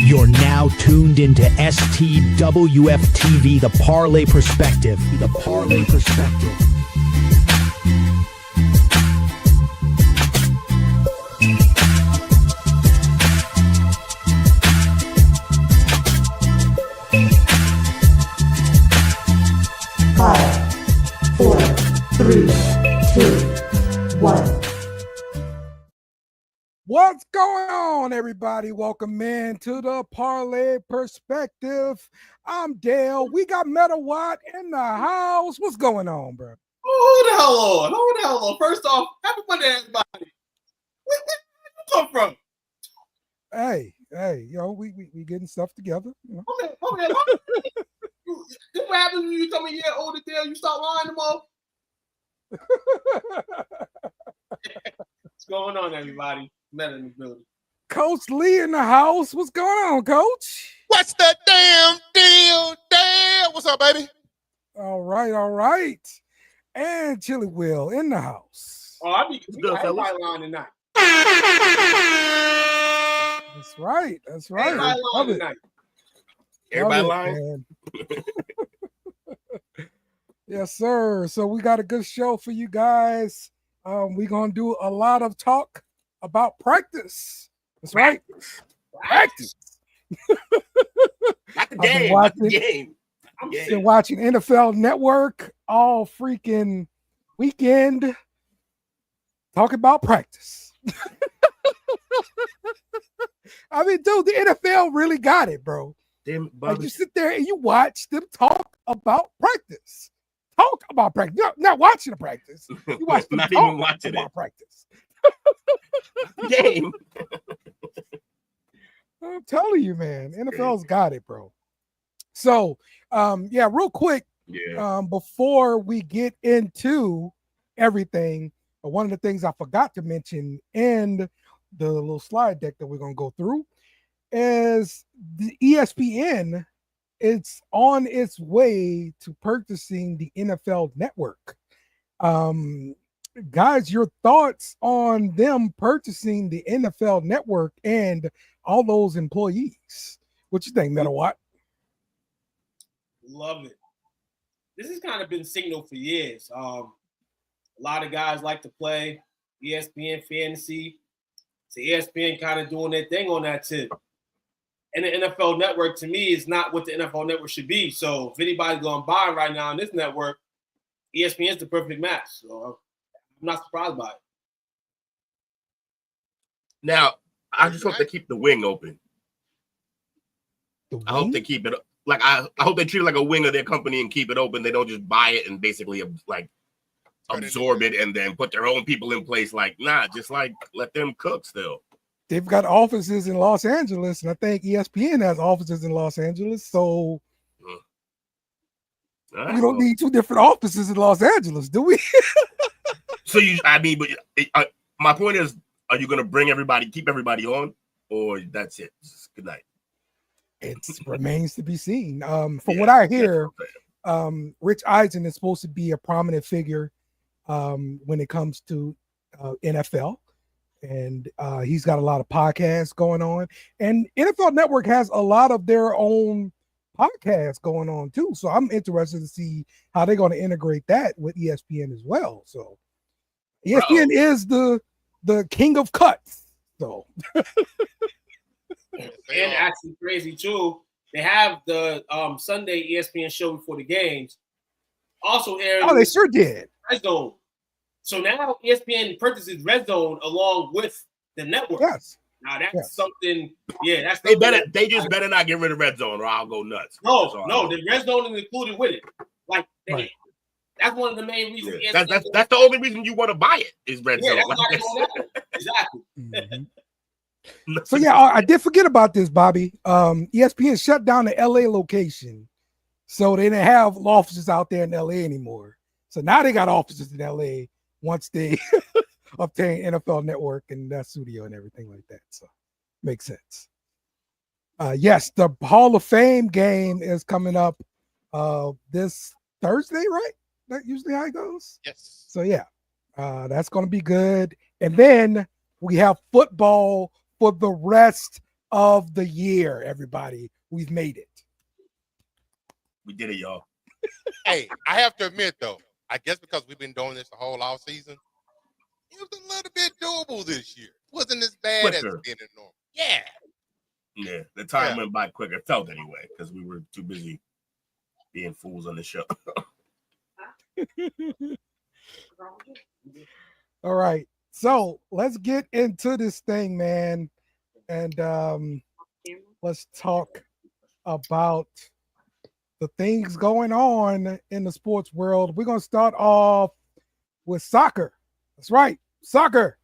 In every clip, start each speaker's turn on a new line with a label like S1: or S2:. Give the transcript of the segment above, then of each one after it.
S1: You're now tuned into STWF TV, the Parlay Perspective. The Parlay Perspective.
S2: Five, four, three, two, one.
S3: What's going on, everybody? Welcome in to the Parlay Perspective. I'm Dale. We got Meta Watt in the house. What's going on, bro?
S4: Hold the hell on. First off, happy Monday, everybody. Where you come from?
S3: Hey, we getting stuff together. You know?
S4: Okay. This what happens when you tell me you're older, Dale. You start lying them all. What's going on, everybody? Meta in the building.
S3: Coach Lee in the house. What's going on, Coach?
S5: What's the damn deal, Dale? What's up, baby?
S3: All right. And Chili Will in the house.
S4: Oh, we got everybody lying tonight.
S3: That's right.
S4: Everybody lying tonight.
S5: Everybody lying?
S3: Yes, sir. So we got a good show for you guys. We're going to do a lot of talk about practice. That's right. Practice.
S5: Not the game. Not the game.
S3: I've been watching NFL Network all freaking weekend. Talk about practice. I mean, dude, the NFL really got it, bro.
S5: Damn,
S3: like you sit there and you watch them talk about practice. Talk about practice. Not watching the practice. You watch them
S5: not
S3: talk
S5: even watching
S3: about
S5: it.
S3: Practice.
S5: Game.
S3: I'm telling you, man, NFL's got it, bro. So, real quick, before we get into everything, one of the things I forgot to mention in the little slide deck that we're going to go through is the ESPN. It's on its way to purchasing the NFL Network. Guys, your thoughts on them purchasing the NFL Network and all those employees? What you think, Metawatt?
S4: Love it. This has kind of been signaled for years. A lot of guys like to play ESPN fantasy. So ESPN kind of doing their thing on that tip. And the NFL Network, to me, is not what the NFL Network should be. So if anybody's going to buy right now on this network, ESPN is the perfect match. So I'm not surprised by it.
S5: Now, I just hope they keep the wing open. I hope they keep it like I hope they treat it like a wing of their company and keep it open. They don't just buy it and basically like absorb it and then put their own people in place. Like, just like let them cook still.
S3: They've got offices in Los Angeles, and I think ESPN has offices in Los Angeles. So we don't need two different offices in Los Angeles, do we?
S5: My point is, are you going to keep everybody on, or that's it? Good night.
S3: It remains to be seen. From what I hear, Rich Eisen is supposed to be a prominent figure when it comes to NFL. And he's got a lot of podcasts going on. And NFL Network has a lot of their own podcasts going on, too. So I'm interested to see how they're going to integrate that with ESPN as well. So ESPN is the king of cuts. So
S4: and actually crazy too. They have the Sunday ESPN show before the games. Also airing.
S3: Oh, they sure did.
S4: Red Zone. So now ESPN purchases Red Zone along with the network.
S3: Yes.
S4: Now that's something. Yeah, that's
S5: they just better not get rid of Red Zone or I'll go nuts.
S4: No, the Red Zone is included with it. Like that's one of the main reasons.
S5: Yeah. That's the only reason you want to buy it is Red Zone.
S4: Exactly.
S3: Mm-hmm. So I did forget about this, Bobby. ESPN shut down the LA location, so they didn't have offices out there in LA anymore. So now they got offices in LA once they obtain NFL Network and that studio and everything like that. So makes sense. Yes, the Hall of Fame game is coming up this Thursday, right? That's usually how it goes.
S5: Yes.
S3: So that's going to be good. And then we have football for the rest of the year, everybody. We've made it.
S5: We did it, y'all.
S6: Hey, I have to admit though, I guess because we've been doing this the whole off season, it was a little bit doable this year. It wasn't as bad as
S5: Quicker.
S6: it's been normal. Yeah.
S5: Yeah, the time went by quicker. It felt anyway, because we were too busy being fools on the show.
S3: All right. So let's get into this thing, man. And let's talk about the things going on in the sports world. We're going to start off with soccer. That's right. Soccer.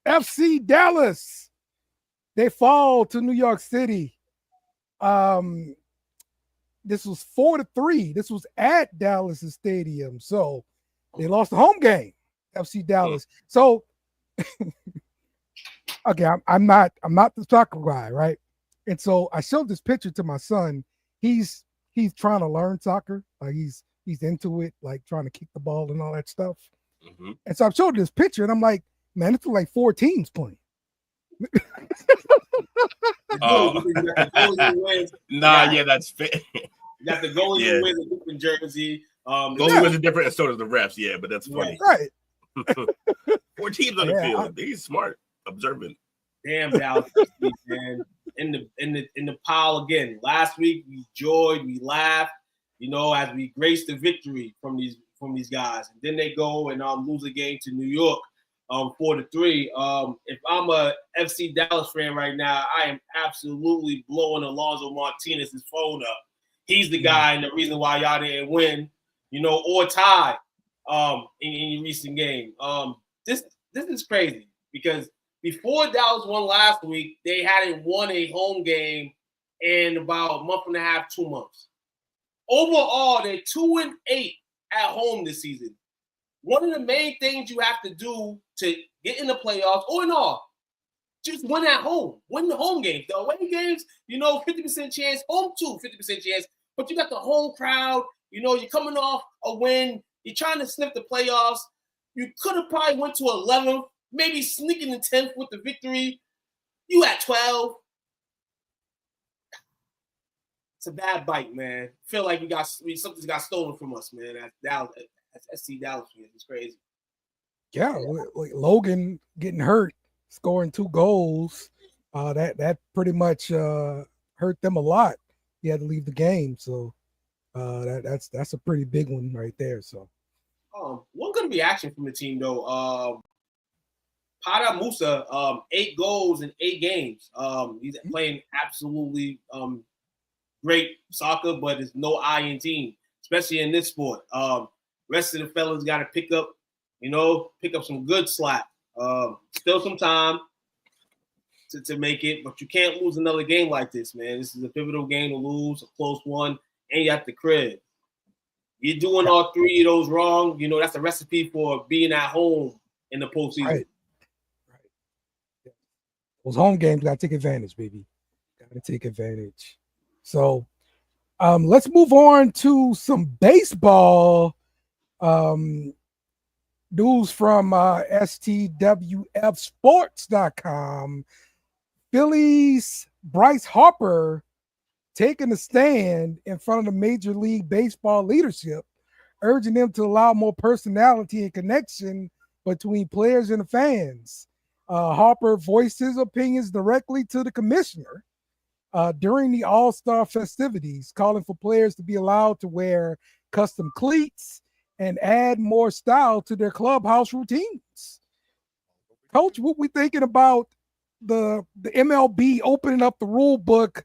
S3: FC Dallas. They fall to New York City. This was 4-3. This was at Dallas Stadium. So they lost the home game, FC Dallas. So okay, I'm not the soccer guy, right? And so I showed this picture to my son. He's trying to learn soccer. Like he's into it, like trying to kick the ball and all that stuff.
S5: Mm-hmm.
S3: And so I showed this picture, and I'm like, man, it's like 4 teams playing.
S5: Yeah, that's fair.
S4: You got the goalie who wears a different jersey.
S5: Goalie wears a different, and so does the refs. Yeah, but that's funny.
S3: Right.
S5: 4 teams on the field. He's smart, observant.
S4: Damn Dallas, man. In the pile again. Last week we joyed, we laughed, as we graced the victory from these guys, and then they go and lose a game to New York, 4-3. If I'm a FC Dallas fan right now, I am absolutely blowing Alonso Martinez's phone up. He's the guy and the reason why y'all didn't win, or tie in your recent game. This is crazy because before Dallas won last week, they hadn't won a home game in about a month and a half, 2 months. Overall, they're 2-8 at home this season. One of the main things you have to do to get in the playoffs, or no, just win at home. Win the home games. The away games, 50% chance. Home too, 50% chance. But you got the home crowd. You're coming off a win. You're trying to sniff the playoffs. You could have probably went to 11th, maybe sneaking in 10th with the victory. You at 12. It's a bad bite, man. Feel like something's got stolen from us, man. That's SC Dallas fans. It's crazy.
S3: Yeah, like Logan getting hurt, scoring 2 goals. That pretty much hurt them a lot. He had to leave the game, so that's a pretty big one right there. So,
S4: one good reaction from the team though. Pada Musa, 8 goals in 8 games. He's playing absolutely great soccer, but there's no eye in team, especially in this sport. Rest of the fellas got to pick up some good slack. Still some time to make it, but you can't lose another game like this, man. This is a pivotal game to lose, a close one, and you at the crib. You're doing all 3 of those wrong. That's a recipe for being at home in the postseason.
S3: Right. Those home games, got to take advantage, baby. Got to take advantage. So let's move on to some baseball news from STWFsports.com. Phillies Bryce Harper taking a stand in front of the Major League Baseball leadership, urging them to allow more personality and connection between players and the fans. Harper voiced his opinions directly to the commissioner during the All-Star festivities, calling for players to be allowed to wear custom cleats and add more style to their clubhouse routines. Coach, what we thinking about the MLB opening up the rule book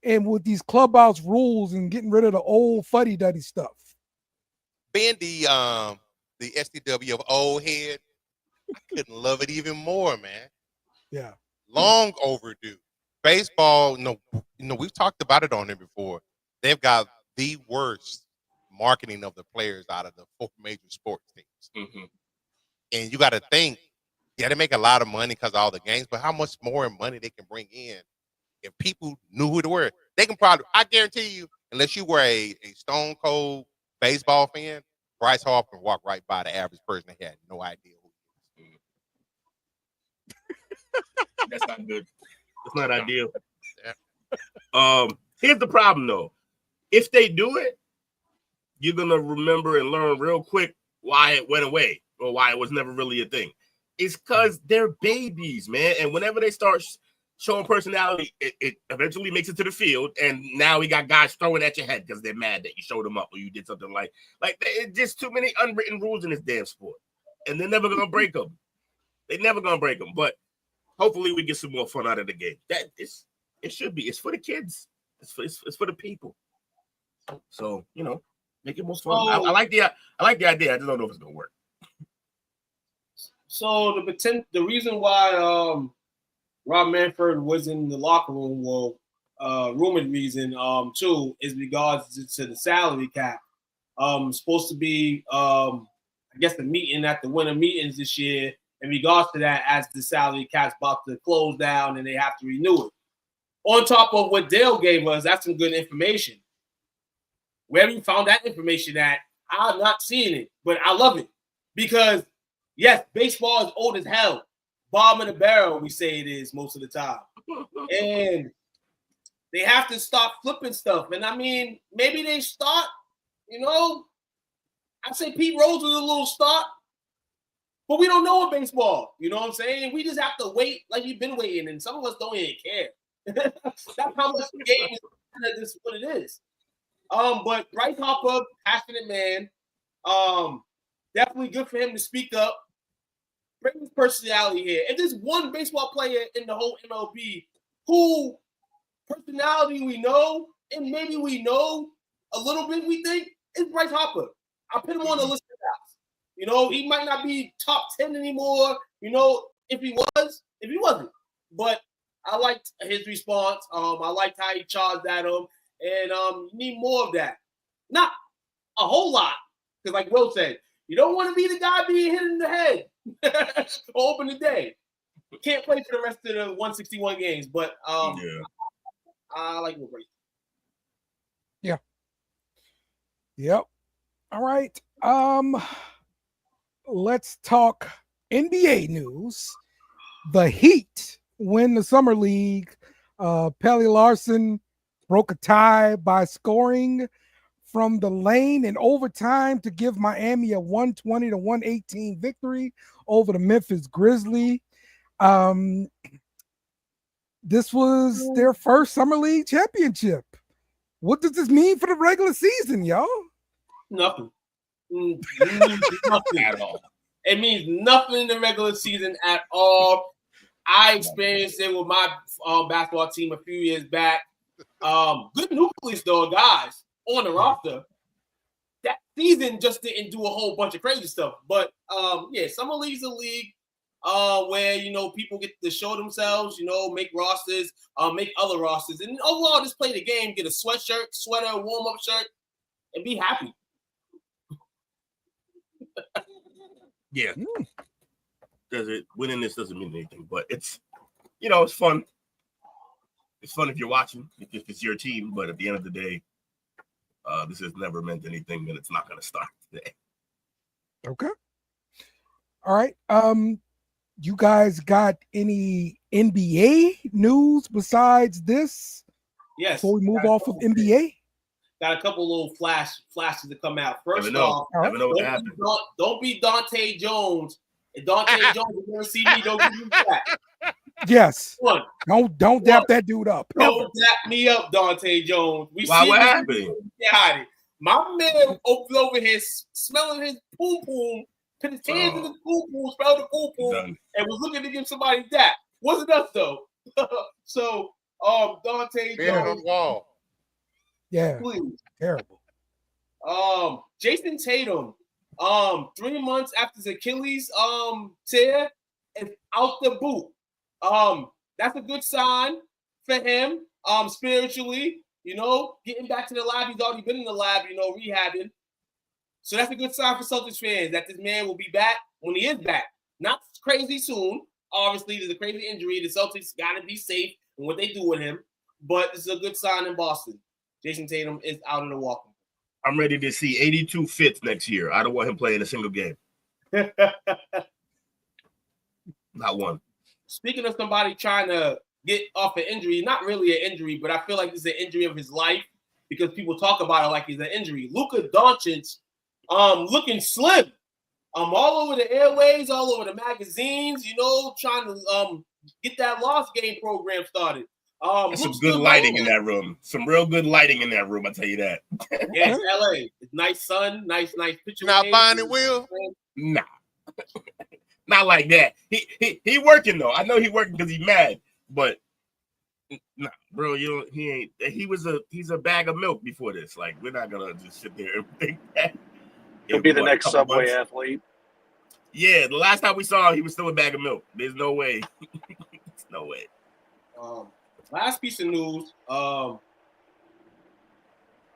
S3: and with these clubhouse rules and getting rid of the old fuddy-duddy stuff?
S6: Being the STW of old head, I couldn't love it even more, man.
S3: Yeah.
S6: Long overdue. Baseball, we've talked about it on there before. They've got the worst marketing of the players out of the 4 major sports teams.
S5: Mm-hmm.
S6: And you got to think, they make a lot of money because of all the games, but how much more money they can bring in if people knew who to wear. They can probably, I guarantee you, unless you were a stone cold baseball fan, Bryce Harper can walk right by the average person that had no idea who he is.
S5: That's not good. That's not ideal. Here's the problem, though. If they do it, you're gonna remember and learn real quick why it went away or why it was never really a thing. It's because they're babies, man. And whenever they start showing personality, it eventually makes it to the field. And now we got guys throwing at your head because they're mad that you showed them up or you did something like it's just too many unwritten rules in this damn sport. And they're never gonna break them. They're never gonna break them. But hopefully we get some more fun out of the game. It should be. It's for the kids. It's for the people. So, make it more fun.
S4: Oh.
S5: I like the idea. I just don't know if it's gonna work.
S4: So the reason why Rob Manfred was in the locker room, rumored reason too, is regards to the salary cap. Supposed to be I guess the meeting at the winter meetings this year in regards to that, as the salary cap's about to close down and they have to renew it. On top of what Dale gave us, that's some good information. Wherever you found that information at, I'm not seeing it, but I love it because, yes, baseball is old as hell. Bomb in the barrel, we say it is most of the time. And they have to stop flipping stuff. And I mean, maybe they start, I'd say Pete Rose was a little start, but we don't know what baseball. You know what I'm saying? We just have to wait like we've been waiting, and some of us don't even care. That's how much the game is. This is what it is. But Bryce Harper, passionate man, definitely good for him to speak up, bring his personality here. If there's one baseball player in the whole MLB who personality we know, and maybe we know a little bit, we think, is Bryce Harper. I'll put him on the list of guys. He might not be top 10 anymore, if he wasn't. But I liked his response. I liked how he charged at him. And you need more of that. Not a whole lot. Because like Will said, you don't want to be the guy being hit in the head to open the day. You can't play for the rest of the 161 games. But I like Will Brady.
S3: Yeah. Yep. All right. Let's talk NBA news. The Heat win the Summer League. Pelle Larsson broke a tie by scoring from the lane in overtime to give Miami a 120-118 victory over the Memphis Grizzlies. This was their first Summer League championship. What does this mean for the regular season, y'all?
S4: Nothing. Nothing at all. It means nothing in the regular season at all. I experienced it with my basketball team a few years back. Good nucleus, though, guys, on the roster. That season just didn't do a whole bunch of crazy stuff. But, Summer League's a league where, people get to show themselves, make rosters, make other rosters. And overall, just play the game, get a sweater, warm-up shirt, and be happy.
S5: Yeah. Winning this doesn't mean anything, but it's, it's fun. It's fun if you're watching, if it's your team, but at the end of the day, this has never meant anything, and it's not going to start today.
S3: Okay. All right. You guys got any NBA news besides this?
S4: Yes.
S3: Before we move off of NBA?
S4: Got a couple little flashes to come out. First
S5: Never
S4: off, don't be Dante Jones. If Dante Jones will never see me, don't give me that.
S3: Yes.
S4: One.
S3: Don't dap that dude up.
S4: Don't dap me up, Dante Jones.
S5: What happened?
S4: My man over here smelling his poom, put his hands in his poom, smelled the poom, and was looking to give somebody that. Wasn't us though. So Dante Jones.
S6: On the wall.
S3: Yeah.
S4: Please.
S3: Terrible.
S4: Jason Tatum, 3 months after his Achilles tear, is out the boot. That's a good sign for him, spiritually, getting back to the lab. He's already been in the lab, rehabbing. So that's a good sign for Celtics fans that this man will be back when he is back. Not crazy soon. Obviously, there's a crazy injury. The Celtics got to be safe in what they do with him. But it's a good sign in Boston. Jason Tatum is out of the walking.
S5: I'm ready to see 82 fits next year. I don't want him playing a single game. Not one.
S4: Speaking of somebody trying to get off an injury. Not really an injury, but I feel like it's an injury of his life because people talk about it like he's an injury. Luka Doncic, looking slim, all over the airways, all over the magazines. You know, trying to get that lost game program started.
S5: There's some good lighting in that room. Some real good lighting in that room. I'll tell you that.
S4: Yeah, it's LA. It's nice sun, nice picture.
S6: Not buying it, Will?
S5: Nah. Not like that. He working though. I know he working because he's mad, but nah, bro, he ain't. He's a bag of milk before this. Like, we're not gonna just sit there and think that
S7: he'll be the next Subway athlete.
S5: Yeah, the last time we saw him, he was still a bag of milk. There's no way. There's no way.
S4: Last piece of news.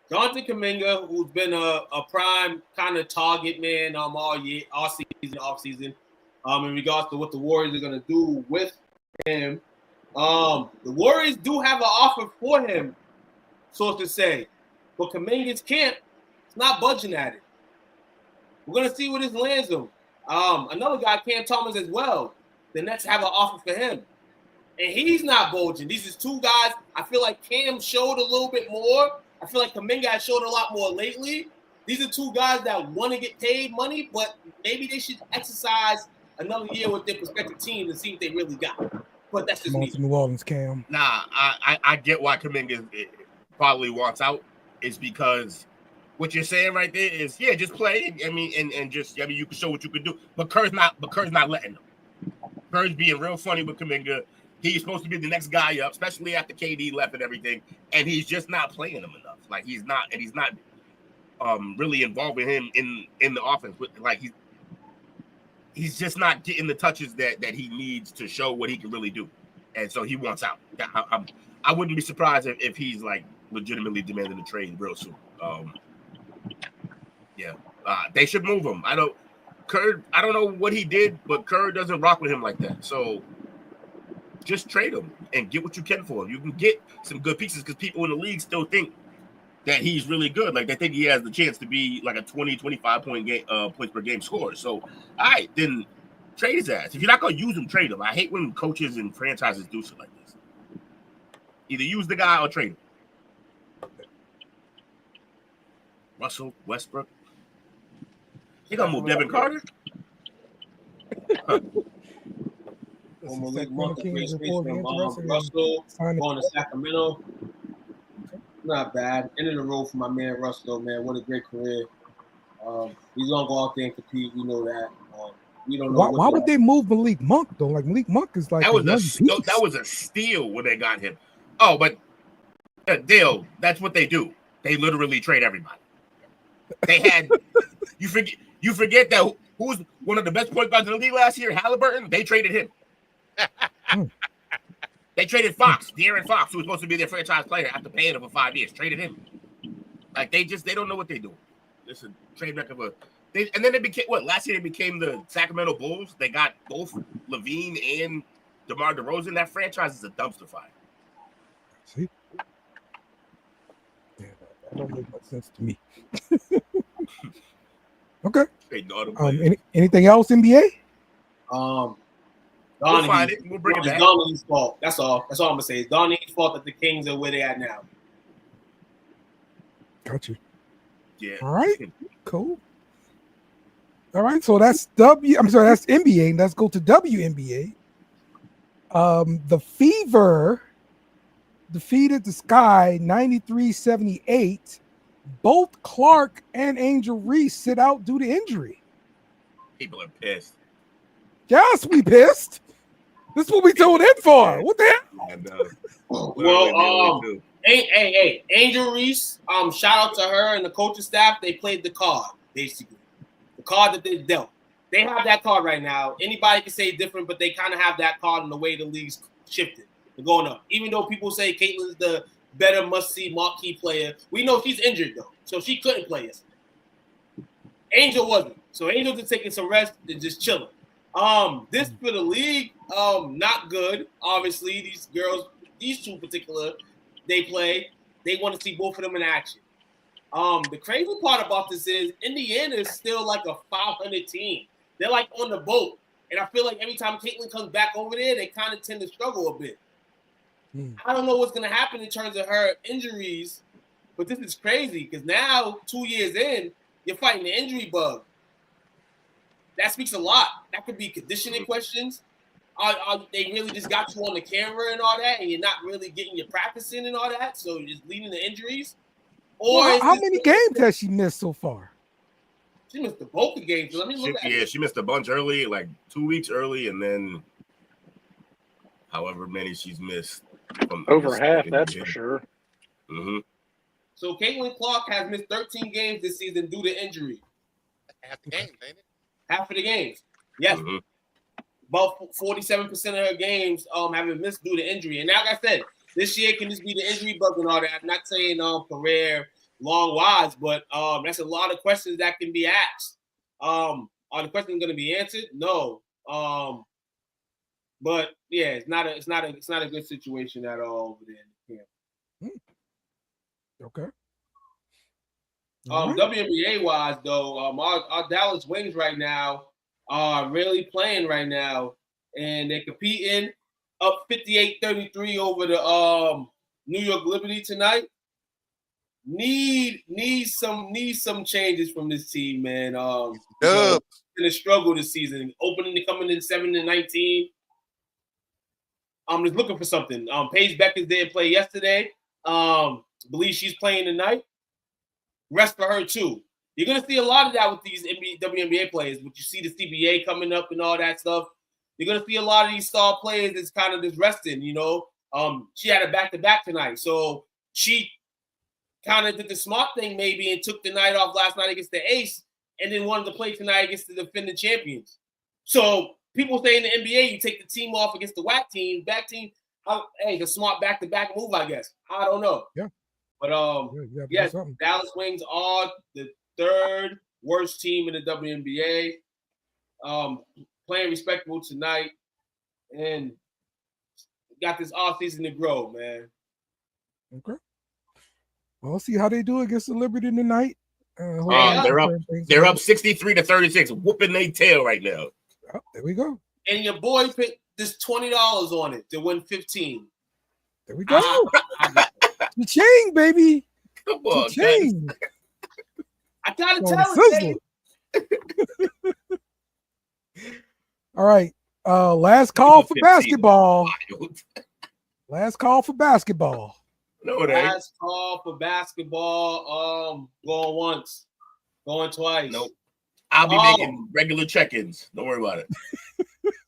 S4: Jonathan Kuminga, who's been a prime kind of target man all year, all season, off season, in regards to what the Warriors are going to do with him. The Warriors do have an offer for him, so to say, but Kuminga's camp is not budging at it. We're going to see what this lands him. Another guy, Cam Thomas, as well. The Nets have an offer for him, and he's not bulging. These are two guys. I feel like Cam showed a little bit more. I feel like Kuminga has showed a lot more lately. These are two guys that want to get paid money, but maybe they should exercise another year with their prospective teams and see what they really got. But that's just me.
S3: New Orleans, Cam.
S5: Nah, I get why Kuminga probably wants out. It's because what you're saying right there is, yeah, just play. I mean, and just, I mean, you can show what you can do. But Kerr's not letting them. Kerr's being real funny with Kuminga. He's supposed to be the next guy up, especially after KD left and everything, and he's just not playing him enough. Like, he's not really involving him in the offense. Like, he's just not getting the touches that he needs to show what he can really do, and so he wants out. I wouldn't be surprised if he's like legitimately demanding a trade real soon. They should move him. I don't know what he did, but Kerr doesn't rock with him like that. So just trade him and get what you can for him. You can get some good pieces because people in the league still think that he's really good. Like, they think he has the chance to be like a 20, 25 points per game scorer. So, all right, then trade his ass. If you're not going to use him, trade him. I hate when coaches and franchises do shit like this. Either use the guy or trade him. Russell Westbrook. They going to move Devin Carter?
S4: Russell going to Sacramento. Not bad. End of the road for my man Russell, man. What a great career. He's gonna go out there and compete. We know that. We don't know.
S3: Why would they move Malik Monk though? Like, Malik Monk is like
S5: that was a steal when they got him. Oh, but Dale, that's what they do. They literally trade everybody. They had you forget that who was one of the best point guards in the league last year, Halliburton. They traded him. They traded Fox, De'Aaron Fox, who was supposed to be their franchise player after paying him for 5 years. Traded him. Like, they don't know what they do. It's a trade record of and then they became last year they became the Sacramento Bulls. They got both Levine and DeMar DeRozan. That franchise is a dumpster fire.
S3: See? Yeah, that don't make much sense to me. Okay. Anything else, NBA?
S5: We'll find it. We'll bring it back.
S4: Donnie's fault. That's all. That's all I'm gonna say. It's Donnie's fault that the Kings are where they are now.
S3: Got you.
S5: Yeah.
S3: All right. Cool. All right. So that's that's NBA. Let's go to WNBA. The Fever defeated the Sky 93-78. Both Clark and Angel Reese sit out due to injury.
S5: People are pissed.
S3: Yes, we pissed. This is what we told in for. What the hell?
S5: I know.
S4: Well, hey, Angel Reese, shout out to her and the coaching staff. They played the card, basically. The card that they dealt. They have that card right now. Anybody can say different, but they kind of have that card in the way the league's shifted. They're going up. Even though people say Caitlin's the better must-see marquee player, we know she's injured, though. So she couldn't play yesterday. Angel wasn't. So Angel's just taking some rest and just chilling. This for the league, not good. Obviously, these girls, these two particular, they play. They want to see both of them in action. The crazy part about this is Indiana is still like a 500 team. They're like on the boat. And I feel like every time Caitlin comes back over there, they kind of tend to struggle a bit. I don't know what's going to happen in terms of her injuries, but this is crazy because now 2 years in, you're fighting the injury bug. That speaks a lot. That could be conditioning questions. They really just got you on the camera and all that, and you're not really getting your practice in and all that, so you're just leading to injuries? Or
S3: well, how many games has she missed so far?
S4: She missed the bulk of games. So let me look at it.
S5: She missed a bunch early, like 2 weeks early, and then however many she's missed.
S7: Over half, that's for sure.
S5: Mm-hmm.
S4: So Caitlin Clark has missed 13 games this season due to injury.
S6: Half the games, ain't it?
S4: Half of the games. Yes.
S5: Mm-hmm.
S4: About 47% of her games have been missed due to injury. And like I said, this year can just be the injury bug and all that. I'm not saying career long wise, but that's a lot of questions that can be asked. Are the questions going to be answered? No. But yeah, it's not a good situation at all over there in the camp.
S3: Okay.
S4: WNBA wise though, our Dallas Wings right now are really playing right now, and they're competing up 58-33 over the New York Liberty tonight. Need some changes from this team, man. Been a struggle this season. Coming in 7-19. I'm just looking for something. Paige Beckers didn't play yesterday. Believe she's playing tonight. Rest for her too. You're gonna see a lot of that with these WNBA players. But you see the CBA coming up and all that stuff. You're gonna see a lot of these star players that's kind of just resting. You know, she had a back-to-back tonight, so she kind of did the smart thing maybe and took the night off last night against the Ace, and then wanted to play tonight against the defending champions. So people say in the NBA, you take the team off against the WAC team, back team. Hey, the smart back-to-back move, I guess. I don't know.
S3: Yeah.
S4: But yes, Dallas Wings are the third worst team in the WNBA. Playing respectable tonight, and got this offseason to grow, man.
S3: Okay. Well, we'll see how they do against the Liberty tonight.
S5: They're up 63-36, whooping their tail right now.
S3: Oh, there we go.
S4: And your boy picked this $20 on it to win 15.
S3: There we go. The chain, baby.
S5: Come on,
S3: chain.
S4: I gotta tell you.
S3: All right. Last call for basketball. Last call for basketball.
S5: No, it ain't.
S4: Last call for basketball. Going once, going twice.
S5: Nope. I'll be making regular check-ins. Don't worry about it.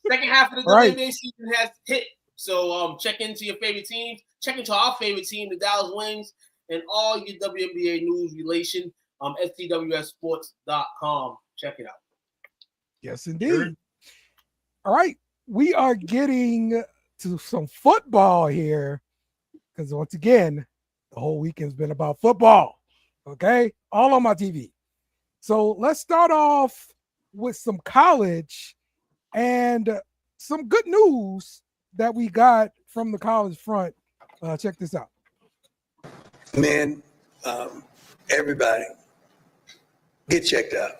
S4: Second half of the WNBA season has hit. So check into your favorite teams. Check into our favorite team, the Dallas Wings, and all your WNBA news relation. STWFsports.com. Check it out.
S3: Yes, indeed. Sure. All right. We are getting to some football here because once again, the whole weekend's been about football. Okay. All on my TV. So let's start off with some college and some good news that we got from the college front. Check this out.
S8: Man, everybody get checked out.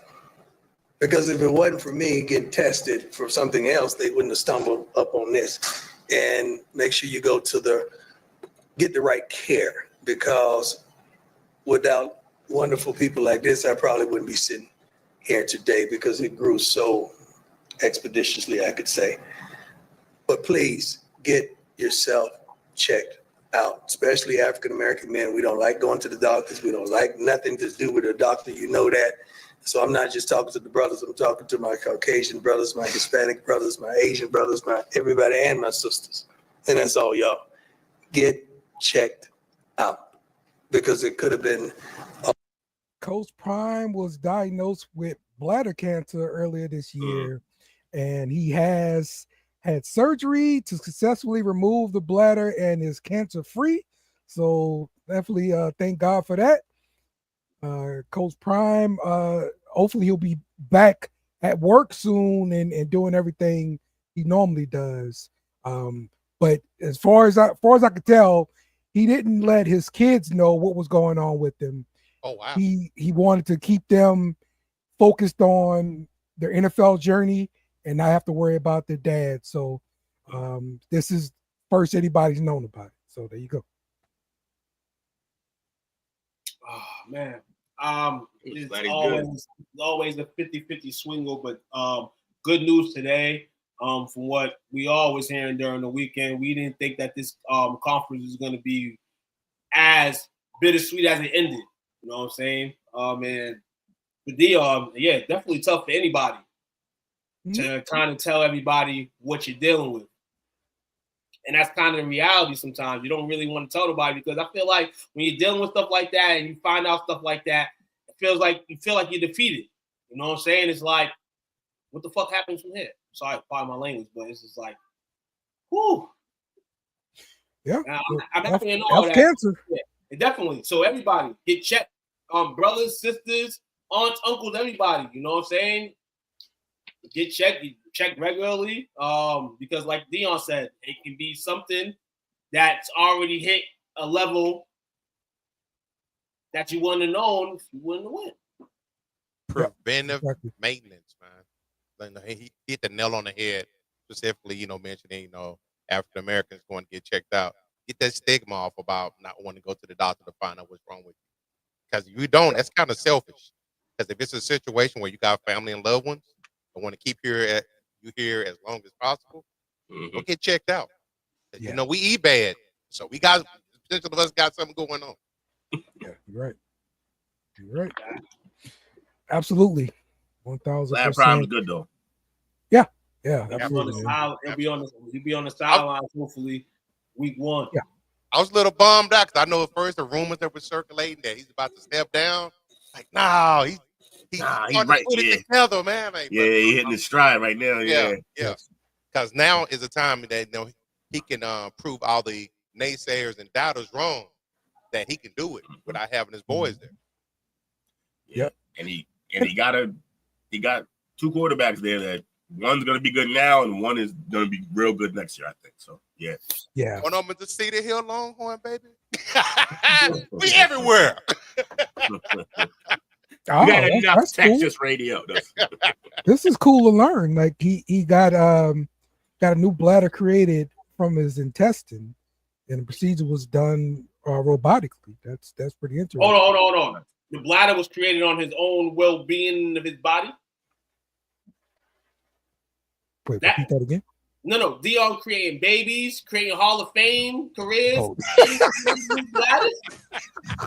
S8: Because if it wasn't for me getting tested for something else, they wouldn't have stumbled up on this. And make sure you get the right care, because without wonderful people like this, I probably wouldn't be sitting here today, because it grew so expeditiously, I could say. But please get yourself checked out, especially African-American men. We don't like going to the doctors. We don't like nothing to do with a doctor. You know that. So I'm not just talking to the brothers. I'm talking to my Caucasian brothers, my Hispanic brothers, my Asian brothers, my everybody, and my sisters. And that's all, y'all. Get checked out, because it could have been.
S3: Coach Prime was diagnosed with bladder cancer earlier this year, and he has had surgery to successfully remove the bladder and is cancer-free. So definitely thank God for that. Coach Prime, hopefully he'll be back at work soon and doing everything he normally does. But as far as I could tell, he didn't let his kids know what was going on with them.
S6: Oh wow.
S3: He wanted to keep them focused on their NFL journey and not have to worry about their dad. So this is first anybody's known about it. So there you go.
S4: Oh man. It's
S5: Glad he's good.
S4: always a 50-50 swingle, but good news today. From what we always hearing during the weekend, we didn't think that this conference was going to be as bittersweet as it ended. You know what I'm saying? And but yeah, definitely tough for anybody to kind of tell everybody what you're dealing with. And that's kind of the reality sometimes. You don't really want to tell nobody because I feel like when you're dealing with stuff like that and you find out stuff like that, it feels like you feel like you're defeated. You know what I'm saying? It's like, what the fuck happens from here? Sorry, pardon my language, but it's just like, whoo.
S3: Yeah.
S4: I'm happy in all that.
S3: Cancer.
S4: Yeah, definitely. So everybody get checked. Brothers, sisters, aunts, uncles, everybody. You know what I'm saying? Get checked. Check regularly. Because like Dion said, it can be something that's already hit a level that you wouldn't have known if you wouldn't have went.
S6: Preventive maintenance, man. He hit the nail on the head, specifically, mentioning, African Americans going to get checked out. Get that stigma off about not wanting to go to the doctor to find out what's wrong with you. Because if you don't, that's kind of selfish. Because if it's a situation where you got family and loved ones and want to keep you here as long as possible, go get checked out.
S3: Yeah.
S6: We eat bad, so we got potential of us got something going on.
S3: Yeah, you're right. Absolutely, 1,000%.
S5: That problem's good though.
S3: Yeah, absolutely.
S4: He'll be on the sidelines hopefully week 1.
S3: Yeah.
S6: I was a little bummed out because I know at first the rumors that were circulating that he's about to step down. Like, no, he's
S5: right.
S6: Put it together, man. Like,
S5: he's hitting his stride right now. Yeah.
S6: Because now is the time that he can prove all the naysayers and doubters wrong. That he can do it without having his boys there.
S5: Yeah, and he got 2 quarterbacks there that one's gonna be good now and one is gonna be real good next year, I think. So yeah.
S6: One of them is the Cedar Hill Longhorn, baby. We everywhere.
S5: Enough Texas cool. Radio.
S3: This is cool to learn. Like he got a new bladder created from his intestine, and the procedure was done robotically. That's pretty interesting.
S4: Hold on. The bladder was created on his own well-being of his body.
S3: Wait, repeat that again?
S4: No. Dion creating babies, creating Hall of Fame careers.
S3: Oh.
S4: Bladders.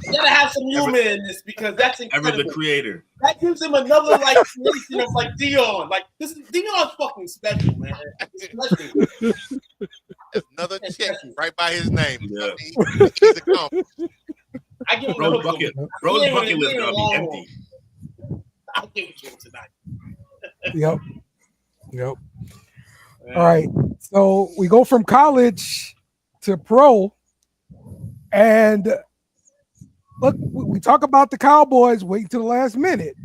S4: You gotta have some humor in this because that's incredible.
S5: Ever the creator.
S4: That gives him another creation of Dion. This is Dion's fucking special, man. Special.
S6: Another check right by his name.
S5: Yeah.
S6: He's accomplished.
S4: I give him
S5: Bro's bucket list gonna be empty.
S4: I'll give it to him tonight.
S3: Yep. All right. So we go from college to pro. And look, we talk about the Cowboys waiting to the last minute.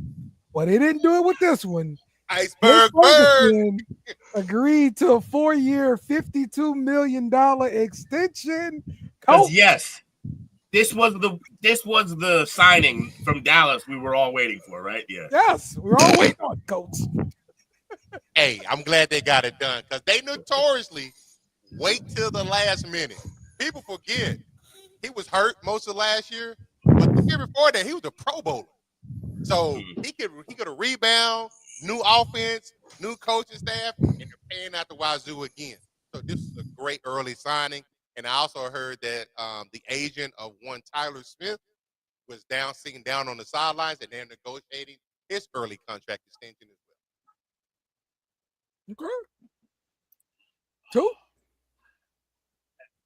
S3: Well, they didn't do it with this one.
S6: Iceberg
S3: Ferguson agreed to a 4-year, $52 million extension.
S5: Yes. This was the signing from Dallas we were all waiting for, right? Yeah.
S3: Yes, we're all waiting on Coach.
S6: Hey, I'm glad they got it done because they notoriously wait till the last minute. People forget he was hurt most of last year, but the year before that he was a Pro Bowler, so he could rebound. New offense, new coaching staff, and they're paying out the wazoo again. So this is a great early signing. And I also heard that the agent of one Tyler Smith was sitting down on the sidelines, and they're negotiating his early contract extension as well.
S3: Okay. Two.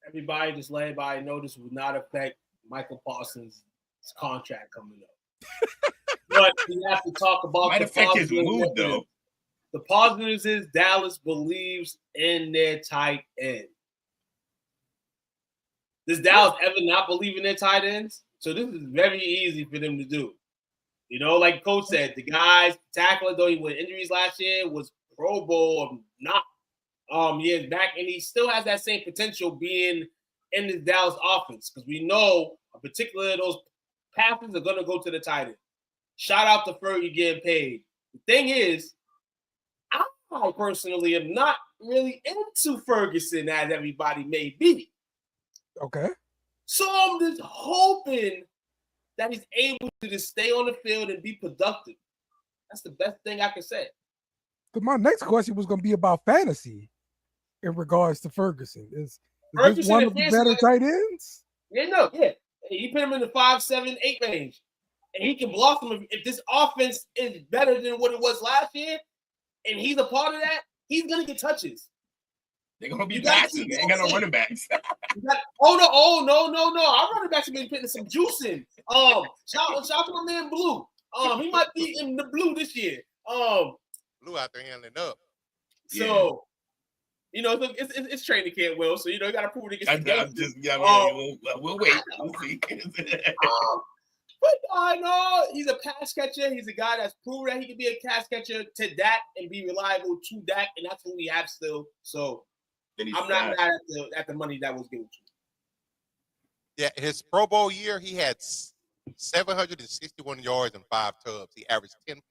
S4: Everybody, just let everybody know this will not affect Michael Parsons' contract coming up. But we have to talk about
S5: might affect his mood, though.
S4: The positives is Dallas believes in their tight end. Does Dallas ever not believe in their tight ends? So this is very easy for them to do. Like Coach said, the guys tackler, though he with injuries last year, was Pro Bowl or not years back, and he still has that same potential being in the Dallas offense because we know particularly those passes are going to go to the tight end. Shout out to Fergie getting paid. The thing is, I personally am not really into Ferguson as everybody may be.
S3: Okay.
S4: So I'm just hoping that he's able to just stay on the field and be productive. That's the best thing I can say.
S3: But my next question was going to be about fantasy in regards to Ferguson. Is this
S4: Ferguson
S3: one
S4: and
S3: of the
S4: Ferguson,
S3: better tight ends?
S4: Yeah. You put him in the 5, 7, 8 range, and he can blossom if this offense is better than what it was last year, and he's a part of that. He's gonna get touches.
S5: They're gonna be passing. They ain't got no running backs.
S4: No. Our running backs have been putting some juice in. Shout out to my man Blue. He might be in the blue this year.
S6: Blue out there handling up.
S4: So, it's training camp, Will. So, you got to prove it against the game.
S5: We'll wait. We'll see.
S4: But I know he's a pass catcher. He's a guy that's proven that he can be a pass catcher to Dak and be reliable to Dak, and that's what we have still. So, I'm not mad at the money that was given to him.
S6: Yeah, his Pro Bowl year, he had 761 yards and 5 tubs. He averaged 10.7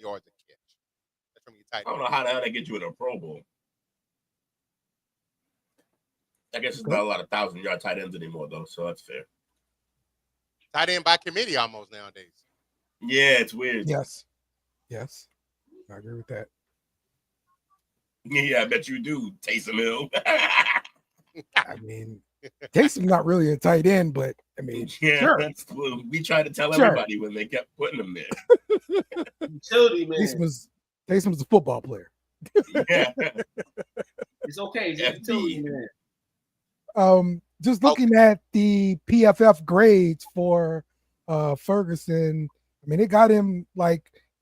S6: yards a catch. That's from your tight end.
S5: I don't know how the hell they get you in a Pro Bowl. I guess it's not a lot of 1,000-yard tight ends anymore, though, so that's fair.
S6: Tight end by committee almost nowadays.
S5: Yeah, it's weird.
S3: Yes. I agree with that.
S5: Yeah, I bet you do, Taysom Hill.
S3: I mean, Taysom's not really a tight end, but I mean,
S5: yeah,
S3: sure.
S5: That's what we tried to tell everybody when they kept putting him there.
S4: Utility, man.
S3: Taysom's a football player.
S5: Yeah.
S4: It's okay. He's a utility, man.
S3: Just looking at the PFF grades for Ferguson, I mean, it got him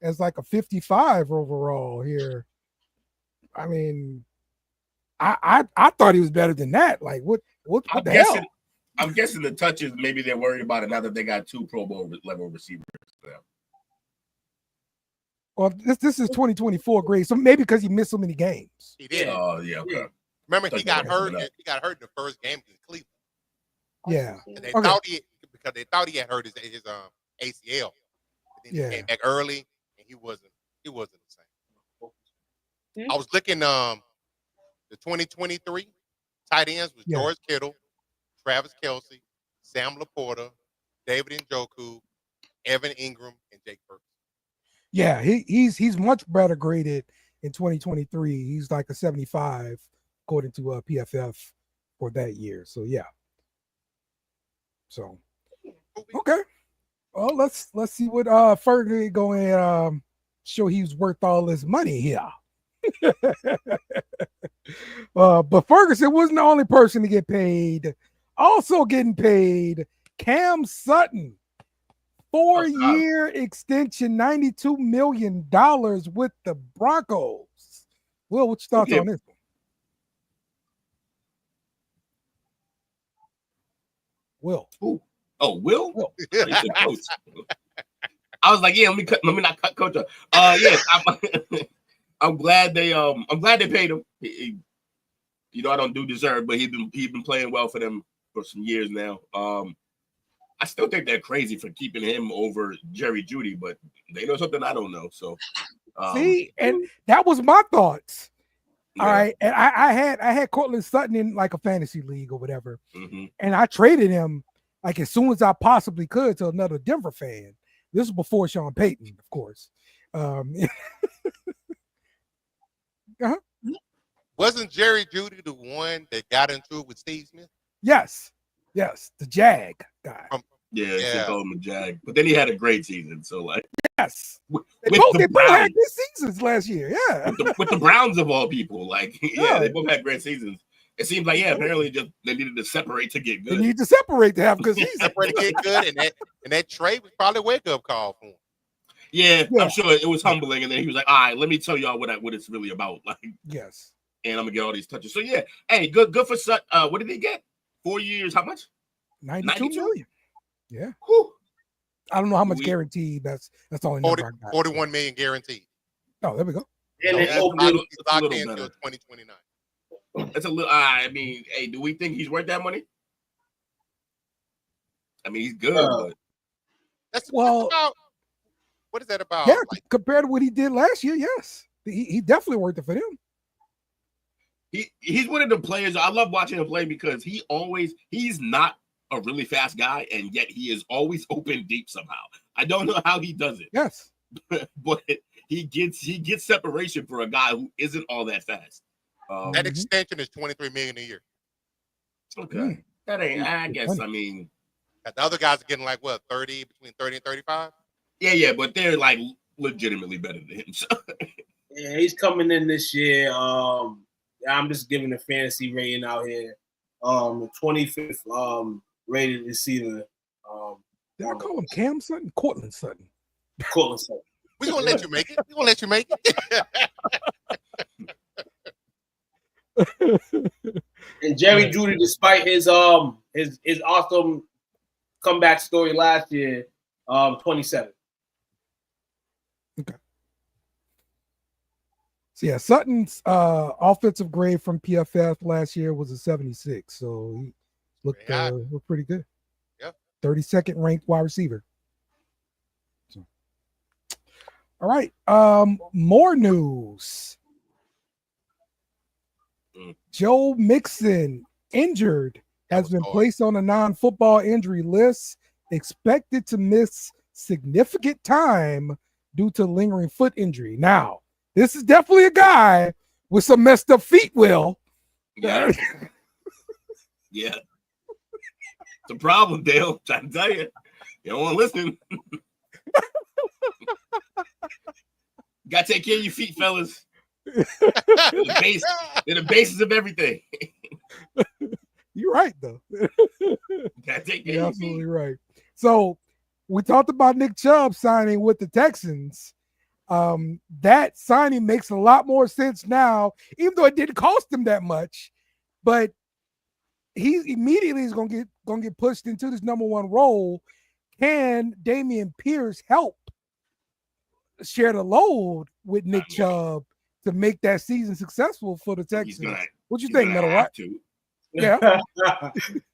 S3: as a 55 overall here. I mean, I thought he was better than that. Like, what the hell?
S5: I'm guessing the touches, maybe they're worried about it now that they got 2 Pro Bowl level receivers now.
S3: Well, this is 2024 grade, so maybe because he missed so many games.
S6: He did.
S5: Oh, yeah, okay.
S6: Remember, he got hurt. He got hurt in the first game against Cleveland.
S3: Yeah,
S6: and they thought he had hurt his ACL. But then he came back early, and he wasn't the same. I was looking. The 2023 tight ends was George Kittle, Travis Kelce, Sam Laporta, David Njoku, Evan Ingram, and Jake Ferguson.
S3: Yeah, he's much better graded in 2023. He's like a 75 according to PFF for that year. So yeah. So okay. Well, let's see what Fergie going show he's worth all this money here. But Ferguson wasn't the only person to get paid. Also getting paid, Cam Sutton. 4-year extension, $92 million with the Broncos. Will, what's your thoughts on this one? Will.
S5: Ooh. Oh, Will? Coach. I was like, yeah, let me not cut Coach up. Yes, I'm glad they paid him. He, I don't do deserve, but he's been playing well for them for some years now. I still think they're crazy for keeping him over Jerry Jeudy, but they know something I don't know. So
S3: see, and that was my thoughts. Yeah. All right, and I had Cortland Sutton in like a fantasy league or whatever, and I traded him like as soon as I possibly could to another Denver fan. This was before Sean Payton, of course.
S6: Wasn't Jerry Jeudy the one that got into it with Steve Smith?
S3: Yes, the Jag guy.
S5: They called him a Jag, but then he had a great season. So
S3: yes, they both had good seasons last year. Yeah,
S5: with the Browns of all people, they both had great seasons. It seems like apparently just they needed to separate to get good.
S3: They need to separate to have good seasons.
S6: Separate to get good, and that trade was probably a wake up call for him.
S5: Yeah, I'm sure it was humbling, and then he was like, "All right, let me tell y'all what it's really about."
S3: Yes,
S5: and I'm gonna get all these touches. So yeah, hey, good for Sut. What did he get? 4 years? How much?
S3: 92 million. Yeah.
S5: Whew.
S3: I don't know how much guaranteed. That's the only number I got.
S6: 41 million guaranteed.
S3: Oh, there we go.
S4: And
S5: it's
S6: locked in until 2029.
S5: That's a little. I mean, hey, do we think he's worth that money? I mean, he's good. But...
S6: That's what is that about?
S3: Yeah, compared to what he did last year, yes, he definitely worth it for them.
S5: He's one of the players. I love watching him play because he's not a really fast guy, and yet he is always open deep somehow. I don't know how he does it.
S3: Yes.
S5: But he gets separation for a guy who isn't all that fast.
S6: That extension is $23 million a year.
S5: Okay. That ain't, I guess, I mean.
S6: The other guys are getting like what, between 30 and 35?
S5: Yeah, but they're like legitimately better than him. So.
S4: Yeah, he's coming in this year. I'm just giving a fantasy rating out here. The 25th rated receiver.
S3: Did I call him Cam Sutton? Cortland Sutton.
S4: Cortland Sutton.
S6: We're gonna let you make it. We're gonna let you make
S4: it. And Jerry Jeudy, despite his awesome comeback story last year, 27.
S3: Okay. So yeah, Sutton's offensive grade from PFF last year was a 76. So he looked pretty good.
S6: Yeah.
S3: 32nd ranked wide receiver. So. All right. More news. Joe Mixon, injured, has been placed on a non-football injury list, expected to miss significant time due to lingering foot injury. Now, this is definitely a guy with some messed up feet, Will.
S5: Yeah. Yeah. It's a problem, Dale. I'm trying to tell you. You don't want to listen. Got to take care of your feet, fellas. They're the basis of everything.
S3: You're right, though.
S5: Gotta take care
S3: You're
S5: of
S3: absolutely
S5: your feet.
S3: right. So we talked about Nick Chubb signing with the Texans. That signing makes a lot more sense now, even though it didn't cost him that much. But he immediately is gonna get pushed into this number one role. Can Dameon Pierce help share the load with Nick Chubb to make that season successful for the Texans? What you think, Metal Rock? Yeah.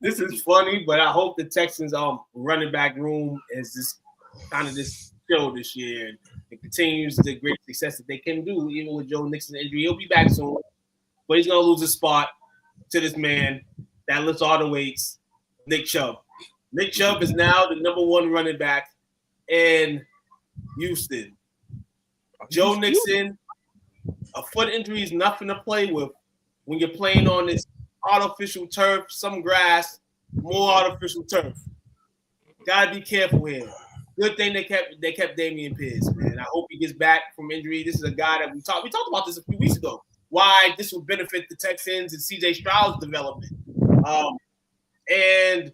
S4: This is funny, but I hope the Texans running back room is just kind of this show this year. It continues the great success that they can do, even with Joe Mixon injury. He'll be back soon, but he's gonna lose his spot to this man that lifts all the weights, Nick Chubb. Nick Chubb is now the number one running back in Houston. Joe Mixon, a foot injury is nothing to play with when you're playing on this artificial turf, some grass, more artificial turf. Gotta be careful here. Good thing they kept Dameon Pierce, man. I hope he gets back from injury. This is a guy that we talked about this a few weeks ago. Why this will benefit the Texans and CJ Stroud's development. And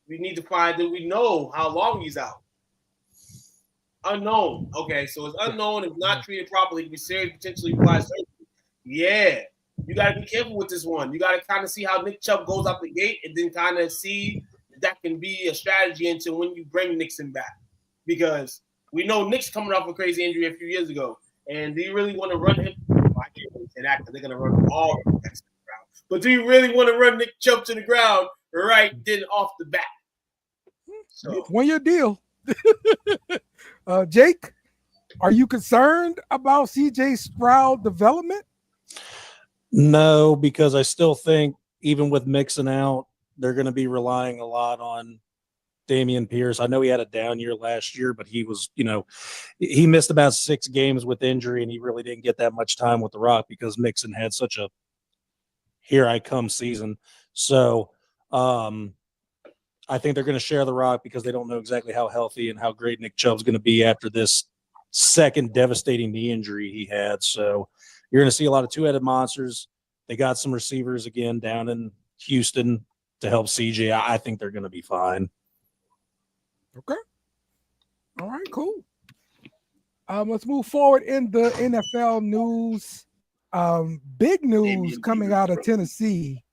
S4: we need to find that we know how long he's out. Unknown. Okay, so it's unknown. If not treated properly, it can be serious, potentially require surgery. Yeah. You got to be careful with this one. You got to kind of see how Nick Chubb goes out the gate and then kind of see if that can be a strategy into when you bring Nixon back. Because we know Nick's coming off a crazy injury a few years ago. And do you really want to run him? Well, I can't really say that because they're going to run all of the Texans to the ground. But do you really want to run Nick Chubb to the ground right then off the bat? So,
S3: 1 year deal. Jake, are you concerned about CJ Stroud development?
S9: No, because I still think even with Mixon out, they're going to be relying a lot on Dameon Pierce. I know he had a down year last year, but he was, he missed about 6 games with injury, and he really didn't get that much time with the Rock because Mixon had such a here I come season. So I think they're going to share the Rock because they don't know exactly how healthy and how great Nick Chubb's going to be after this second devastating knee injury he had. So you're going to see a lot of two-headed monsters. They got some receivers again down in Houston to help CJ. I think they're going to be fine.
S3: Okay. All right, cool. Let's move forward in the NFL news. Big news coming out of Tennessee.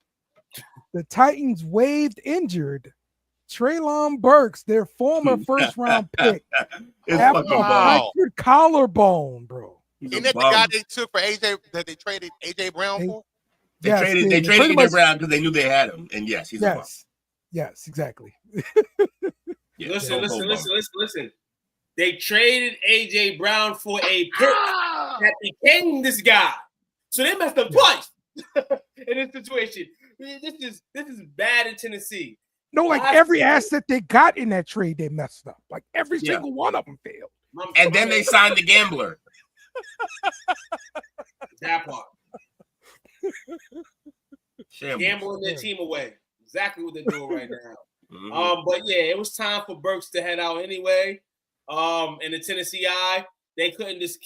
S3: The Titans waived injured Treylon Burks, their former first-round pick, after a fractured collarbone, bro.
S6: Isn't that the guy they took for AJ that they traded AJ Brown for?
S5: They traded AJ Brown because they knew they had him, and yes, he's a bum.
S3: Yes, exactly.
S4: Yeah, listen. They traded AJ Brown for a pick that became this guy. So they messed up twice in this situation. This is bad in Tennessee.
S3: No, like every asset they got in that trade, they messed up. Like every single one of them failed.
S5: And then they signed the gambler.
S4: That part. Gambling their team away. Exactly what they're doing right now. But yeah, it was time for Burks to head out anyway. In the Tennessee eye, they couldn't just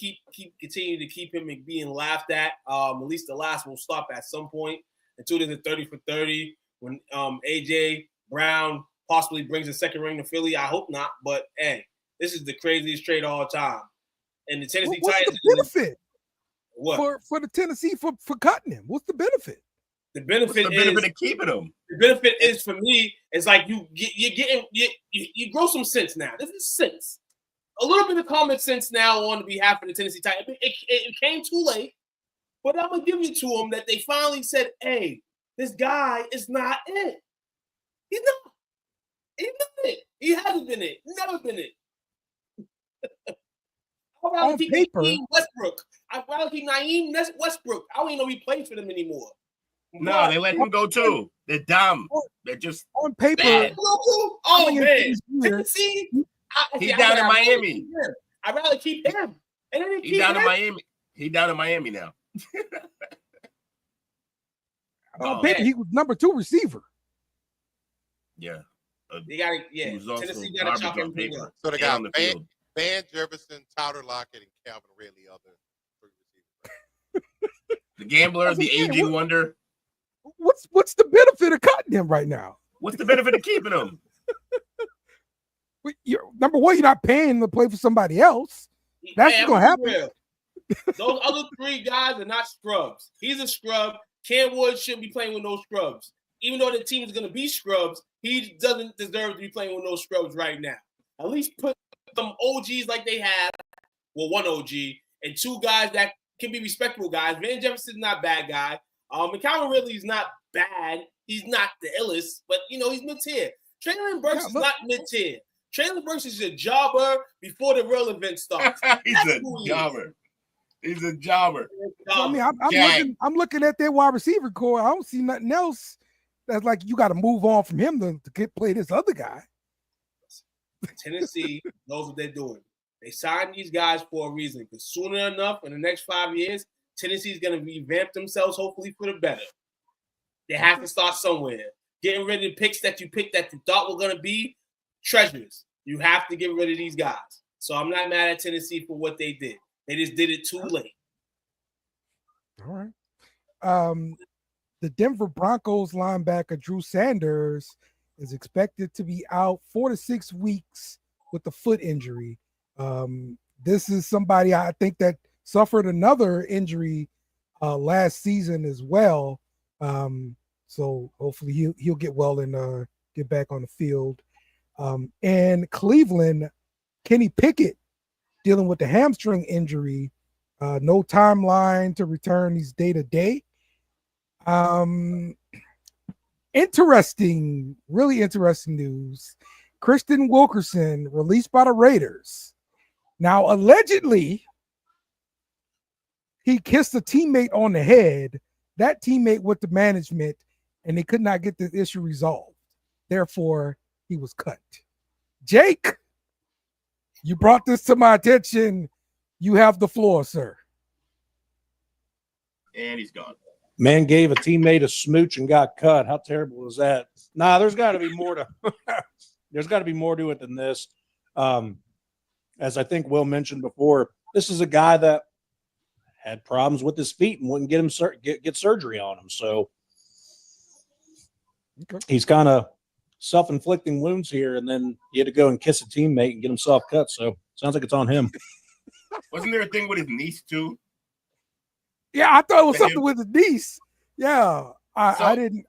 S4: continue to keep him being laughed at. At least the last will stop at some point until there's a 30 for 30 when AJ Brown possibly brings a second ring to Philly. I hope not, but hey, this is the craziest trade of all time. And the Tennessee Titans.
S3: What's the benefit?
S4: What
S3: for the Tennessee for cutting him? What's the benefit?
S5: The benefit of keeping him.
S4: The benefit is for me, it's like you grow some sense now. This is sense. A little bit of common sense now on behalf of the Tennessee Titans. It came too late, but I'm gonna give it to them that they finally said, "Hey, this guy is not it. He's not. He's not it. He hasn't been it. Never been it." I'd rather keep Naeem Westbrook. I'd rather keep Naeem Westbrook. I don't even know if he plays for them anymore.
S5: No, they let him go too. They're dumb. They're just
S3: on paper.
S5: Bad.
S4: Oh man, Tennessee.
S5: He's down in Miami.
S4: I'd rather keep him. And then
S5: He's down in Miami. He's down in Miami now.
S3: On paper, he was number 2 receiver.
S5: Yeah.
S4: They got Tennessee got to chop him paper.
S6: So they got Van Jefferson, Tyler Lockett, and Calvin Ridley. Other 3 receivers.
S5: The gambler, the aging wonder.
S3: What's the benefit of cutting him right now?
S5: What's the benefit of keeping him?
S3: Number one, you're not paying to play for somebody else. That's what's gonna happen.
S4: Those other 3 guys are not scrubs. He's a scrub. Cam Wood shouldn't be playing with no scrubs. Even though the team is going to be scrubs, he doesn't deserve to be playing with no scrubs right now. At least put some OGs like they have. Well, 1 OG and 2 guys that can be respectable guys. Van Jefferson's not a bad guy. And Calvin Ridley's not bad. He's not the illest, but, he's mid-tier. Traylon Burks is not mid-tier. Traylon Burks is a jobber before the real event starts.
S5: He's a jobber. He's a jobber.
S3: I mean, I'm looking at their wide receiver core. I don't see nothing else that's like you got to move on from him to play this other guy.
S4: Tennessee knows what they're doing. They signed these guys for a reason because sooner enough, in the next 5 years, Tennessee's going to revamp themselves, hopefully for the better. They have to start somewhere. Getting rid of the picks that you picked that you thought were going to be treasures. You have to get rid of these guys. So I'm not mad at Tennessee for what they did. They just did it too late.
S3: All right. The Denver Broncos linebacker Drew Sanders is expected to be out 4 to 6 weeks with a foot injury. This is somebody I think that suffered another injury last season as well. So hopefully he'll get well and get back on the field. And Cleveland, Kenny Pickett dealing with the hamstring injury. No timeline to return. He's day to day. Really interesting news. Christian Wilkerson released by the Raiders. Now, allegedly, he kissed a teammate on the head. That teammate went to management, and they could not get the issue resolved. Therefore, he was cut. Jake, you brought this to my attention. You have the floor, sir.
S5: And he's gone.
S9: Man gave a teammate a smooch and got cut. How terrible is that? Nah, there's got to be more to there's got to be more to it than this. As I think Will mentioned before, this is a guy that had problems with his feet and wouldn't get him get surgery on him. So he's kind of self-inflicting wounds here, and then he had to go and kiss a teammate and get himself cut. So sounds like it's on him.
S5: Wasn't there a thing with his niece too?
S3: Yeah, I thought it was something with his niece. Yeah, I didn't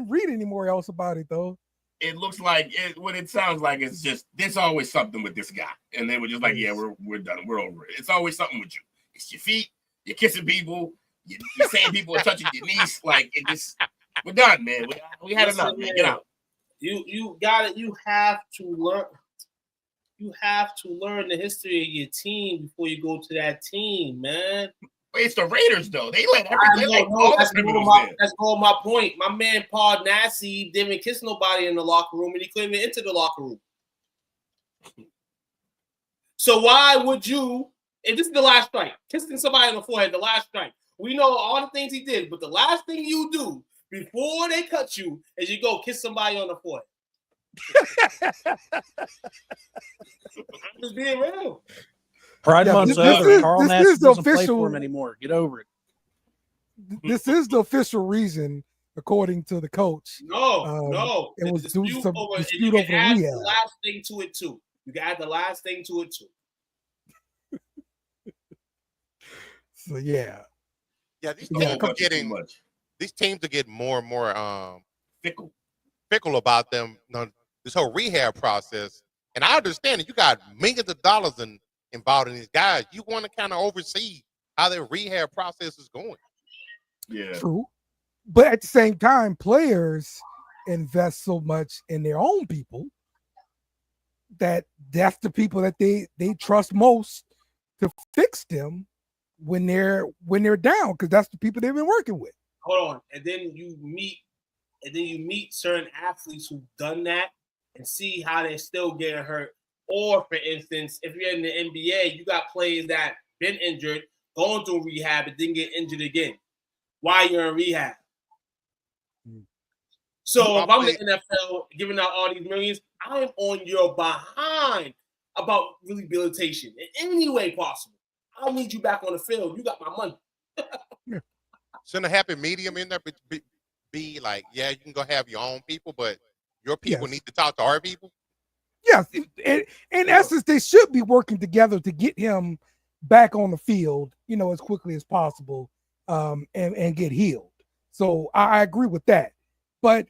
S3: read any more else about it though.
S5: It looks like what it sounds like is just there's always something with this guy, and they were just like, yeah, we're done, we're over it. It's always something with you. It's your feet, you're kissing people, you're saying people are touching your niece. Like it just, we're done, man. We had enough. Man. Get out.
S4: You got it. You have to learn. You have to learn the history of your team before you go to that team, man.
S5: It's the Raiders, though. They let
S4: I
S5: everything.
S4: know, that's all my point. My man Paul Nassi didn't kiss nobody in the locker room, and he couldn't even enter the locker room. So why would you? And this is the last strike. Kissing somebody on the forehead, the last strike. We know all the things he did, but the last thing you do before they cut you is you go kiss somebody on the forehead. I'm just being real.
S9: Pride
S3: Yeah,
S9: month's
S3: this
S9: over.
S3: is-
S9: Carl
S3: this
S9: Nash
S3: is the
S9: doesn't play
S3: official-
S9: for him anymore. Get over it.
S3: This is the official reason, according to the coach.
S4: No.
S3: It
S4: The
S3: was
S4: dispute
S3: due some
S4: over, and
S3: dispute
S4: you
S3: over
S4: can add
S3: rehab.
S4: the last thing to it too. You can add the last thing to it too.
S3: So yeah,
S6: these
S3: Yeah,
S6: teams are getting these teams are getting more and more fickle about them. This whole rehab process, and I understand that you got millions of dollars involved in these guys. You want to kind of oversee how their rehab process is going.
S5: Yeah,
S3: true. But at the same time, players invest so much in their own people that's the people that they trust most to fix them when they're down, because that's the people they've been working with.
S4: Hold on, and then you meet certain athletes who've done that and see how they're still getting hurt. Or, for instance, if you're in the NBA, you got players that been injured, going through rehab, and didn't get injured again while you're in rehab. So if I'm the NFL giving out all these millions, I am on your behind about rehabilitation in any way possible. I need you back on the field. You got my money.
S6: Shouldn't a happy medium in there be like, yeah, you can go have your own people, but your people need to talk to our people?
S3: Yes, in essence, they should be working together to get him back on the field, as quickly as possible, and get healed. So I agree with that. But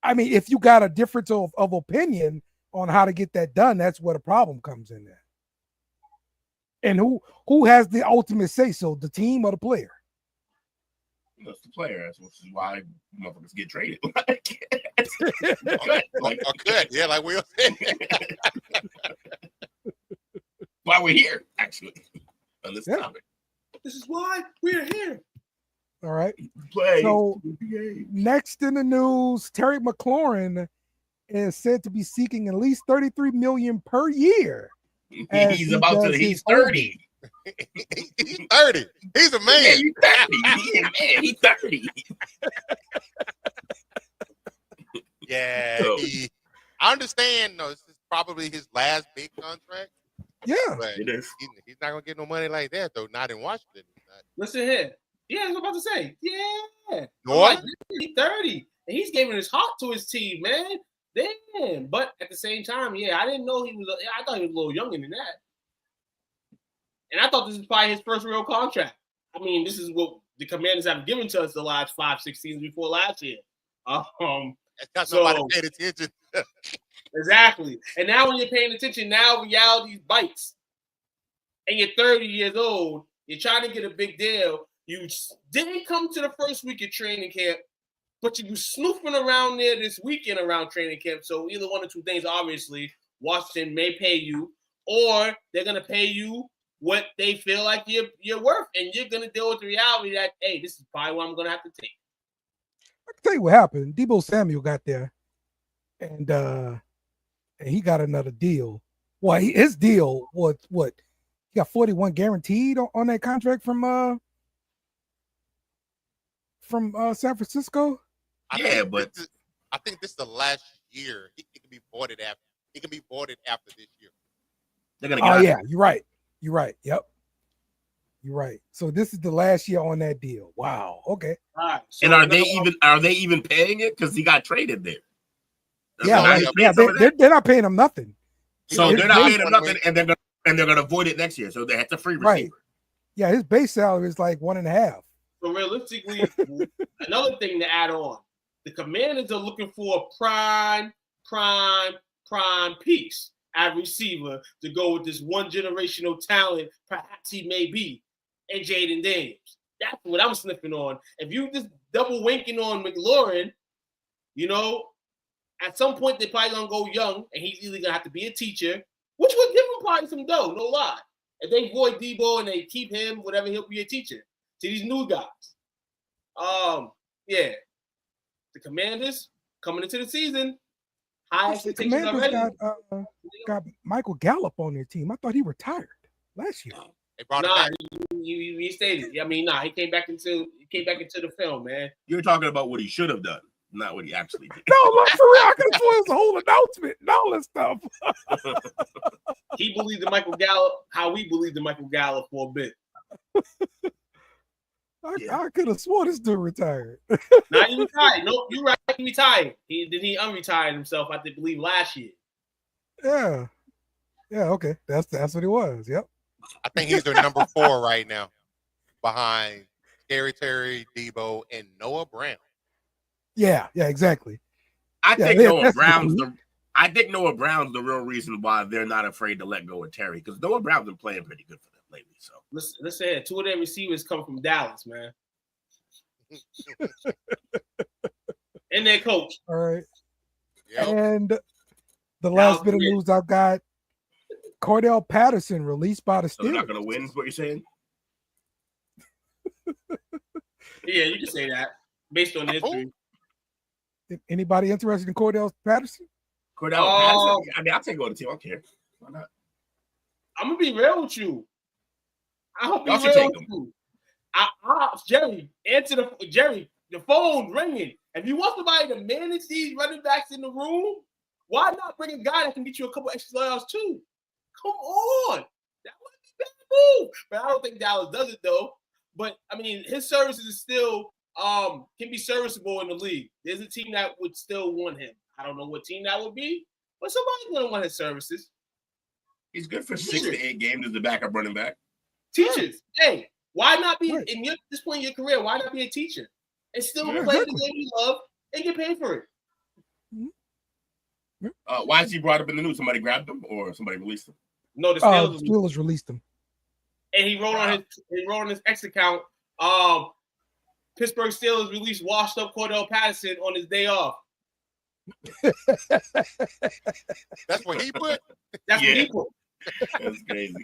S3: I mean, if you got a difference of opinion on how to get that done, that's where the problem comes in there. And who has the ultimate say so, the team or the player?
S5: That's the player. That's why motherfuckers get traded.
S6: or could, yeah, like we'll say.
S5: Why we're here, actually, on this topic.
S4: This is why we're here.
S3: All right.
S5: Play.
S3: So next in the news, Terry McLaurin is said to be seeking at least $33 million per year.
S5: He's 30.
S6: He's 30. He's a man.
S5: Yeah, he's 30. He's 30.
S6: Yeah, I understand. No, this is probably his last big contract.
S3: Yeah,
S6: but
S5: it is.
S6: He's not gonna get no money like that though. Not in Washington.
S4: Listen here. Yeah, I was about to say. Yeah.
S6: What?
S4: He's 30, and he's giving his heart to his team, man. Damn. But at the same time, I didn't know he was. I thought he was a little younger than that. And I thought this was probably his first real contract. I mean, this is what the Commanders have given to us the last 5-6 seasons before last year.
S6: That's nobody paid attention.
S4: Exactly. And now when you're paying attention, now reality bites. And you're 30 years old. You're trying to get a big deal. You didn't come to the first week of training camp, but you were snooping around there this weekend around training camp. So either one or two things, obviously, Washington may pay you, or they're going to pay you what they feel like you're worth. And you're going to deal with the reality that, hey, this is probably what I'm going to have to take.
S3: I can tell you what happened. Deebo Samuel got there, and he got another deal. Well, his deal was what? He got 41 guaranteed on that contract from San Francisco.
S5: But
S6: I think this is the last year. He can be voided after. He can be voided after this year.
S5: They're gonna.
S3: Oh yeah, you're right. You're right. Yep. You're right. So this is the last year on that deal. Wow. Okay.
S4: All right. So
S5: and are they even paying it? Because he got traded there.
S3: Yeah, they're not paying him nothing.
S5: So they're not paying him nothing, and they're gonna void it next year. So that's a free receiver.
S3: Right. Yeah, his base salary is like 1.5.
S4: So realistically, another thing to add on, the Commanders are looking for a prime piece at receiver to go with this one generational talent, perhaps he may be, and Jaden Daniels. That's what I'm sniffing on. If you just double winking on McLaurin, at some point they're probably gonna go young, and he's either gonna have to be a teacher, which would give him probably some dough, no lie. If they void Debo and they keep him, whatever, he'll be a teacher to these new guys. Yeah. The Commanders coming into the season, high
S3: The
S4: expectations
S3: Commanders
S4: already.
S3: got Michael Gallup on their team. I thought he retired last year.
S6: They brought it
S4: Nah,
S6: back.
S4: he stayed. I mean, nah, he came back into the film, man.
S5: You're talking about what he should have done, not what he actually did.
S3: No, look, for real, I could have sworn it was a whole announcement and all that stuff.
S4: He believed in Michael Gallup how we believed in Michael Gallup for a bit.
S3: I could have sworn this dude retired.
S4: Now he retired. No, you're right. He retired. He unretired himself, I believe, last year.
S3: Yeah. Okay. That's what it was. Yep.
S6: I think he's their number 4 right now, behind Scary Terry, Debo, and Noah Brown.
S3: Yeah. Exactly.
S5: I think
S3: that's
S5: Noah Brown's the real reason why they're not afraid to let go of Terry, because Noah Brown's been playing pretty good for them lately. So
S4: Let's say 2 of their receivers come from Dallas, man. And their coach.
S3: All right.
S6: Yep.
S3: And the last bit of
S4: weird.
S3: news I've got: Cordell Patterson released by the
S5: so they're not
S3: Steelers.
S5: going to win, is what you're saying?
S4: Yeah, you can say that based on the history.
S3: Anybody interested in Cordell Patterson?
S5: Cordell Patterson? I mean, I'll take on the team. I don't care. Why not?
S4: I'm gonna be real with you. I'll be
S5: Y'all should
S4: real
S5: take
S4: with
S5: him.
S4: you. Jerry, the phone's ringing. If you want somebody to manage these running backs in the room, why not bring a guy that can get you a couple extra yards too? Come on. That would be a bad move. But I don't think Dallas does it though. But I mean, his services is still can be serviceable in the league. There's a team that would still want him. I don't know what team that would be, but somebody's gonna want his services.
S5: He's good for 6 to 8 games as the backup running back.
S4: Teachers, hey, why not be
S3: Right.
S4: this point in your career? Why not be a teacher and still
S5: Yeah,
S4: play
S3: exactly.
S4: the game you love and get paid for it?
S5: Why is he brought up in the news? Somebody grabbed him or somebody released him?
S4: No, the
S3: The
S4: Steelers,
S3: Steelers released him.
S4: and he wrote on his X account. Pittsburgh Steelers released washed up Cordell Patterson on his day off.
S6: That's what he put.
S4: That's
S5: Yeah.
S4: what he put.
S5: That's crazy.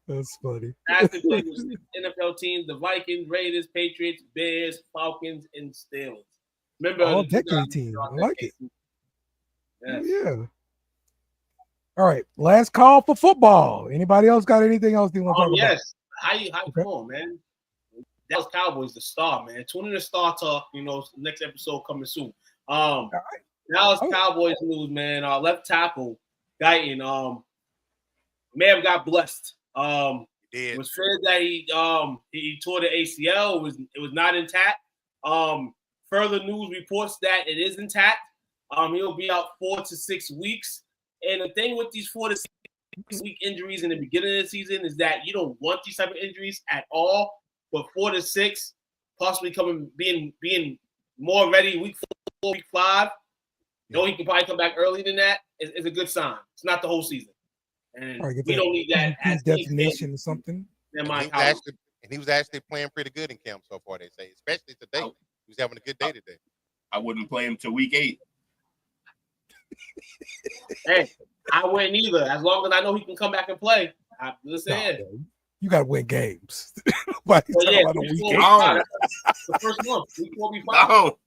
S3: That's funny.
S4: Patterson played with NFL teams: the Vikings, Raiders, Patriots, Bears, Falcons, and Steelers. Remember,
S3: All
S4: the
S3: decade team. I like it.
S4: Yes.
S3: Yeah. All right. Last call for football. Anybody else got anything else they want to talk about?
S4: Yes. How you
S3: Okay.
S4: come on, man? Dallas Cowboys, the star, man. Tune in to Star Talk. Next episode coming soon. Dallas Cowboys news, man. Left tackle Guyton may have got blessed. It was said that he tore the ACL. It was not intact. Further news reports that it is intact. He'll be out 4 to 6 weeks. And the thing with these 4 to 6 week injuries in the beginning of the season is that you don't want these type of injuries at all. But 4 to 6, possibly being more ready week 4, week 5. He can probably come back earlier than that. Is a good sign. It's not the whole season, and we don't need that as
S3: definition or something.
S6: He was actually playing pretty good in camp so far. They say, especially today, he was having a good day today.
S5: I wouldn't play him till week 8.
S4: Hey, I wouldn't either. As long as I know he can come back and play.
S3: You got to win games. But
S4: Well, yeah, the first month, week 4, week 5.
S5: No.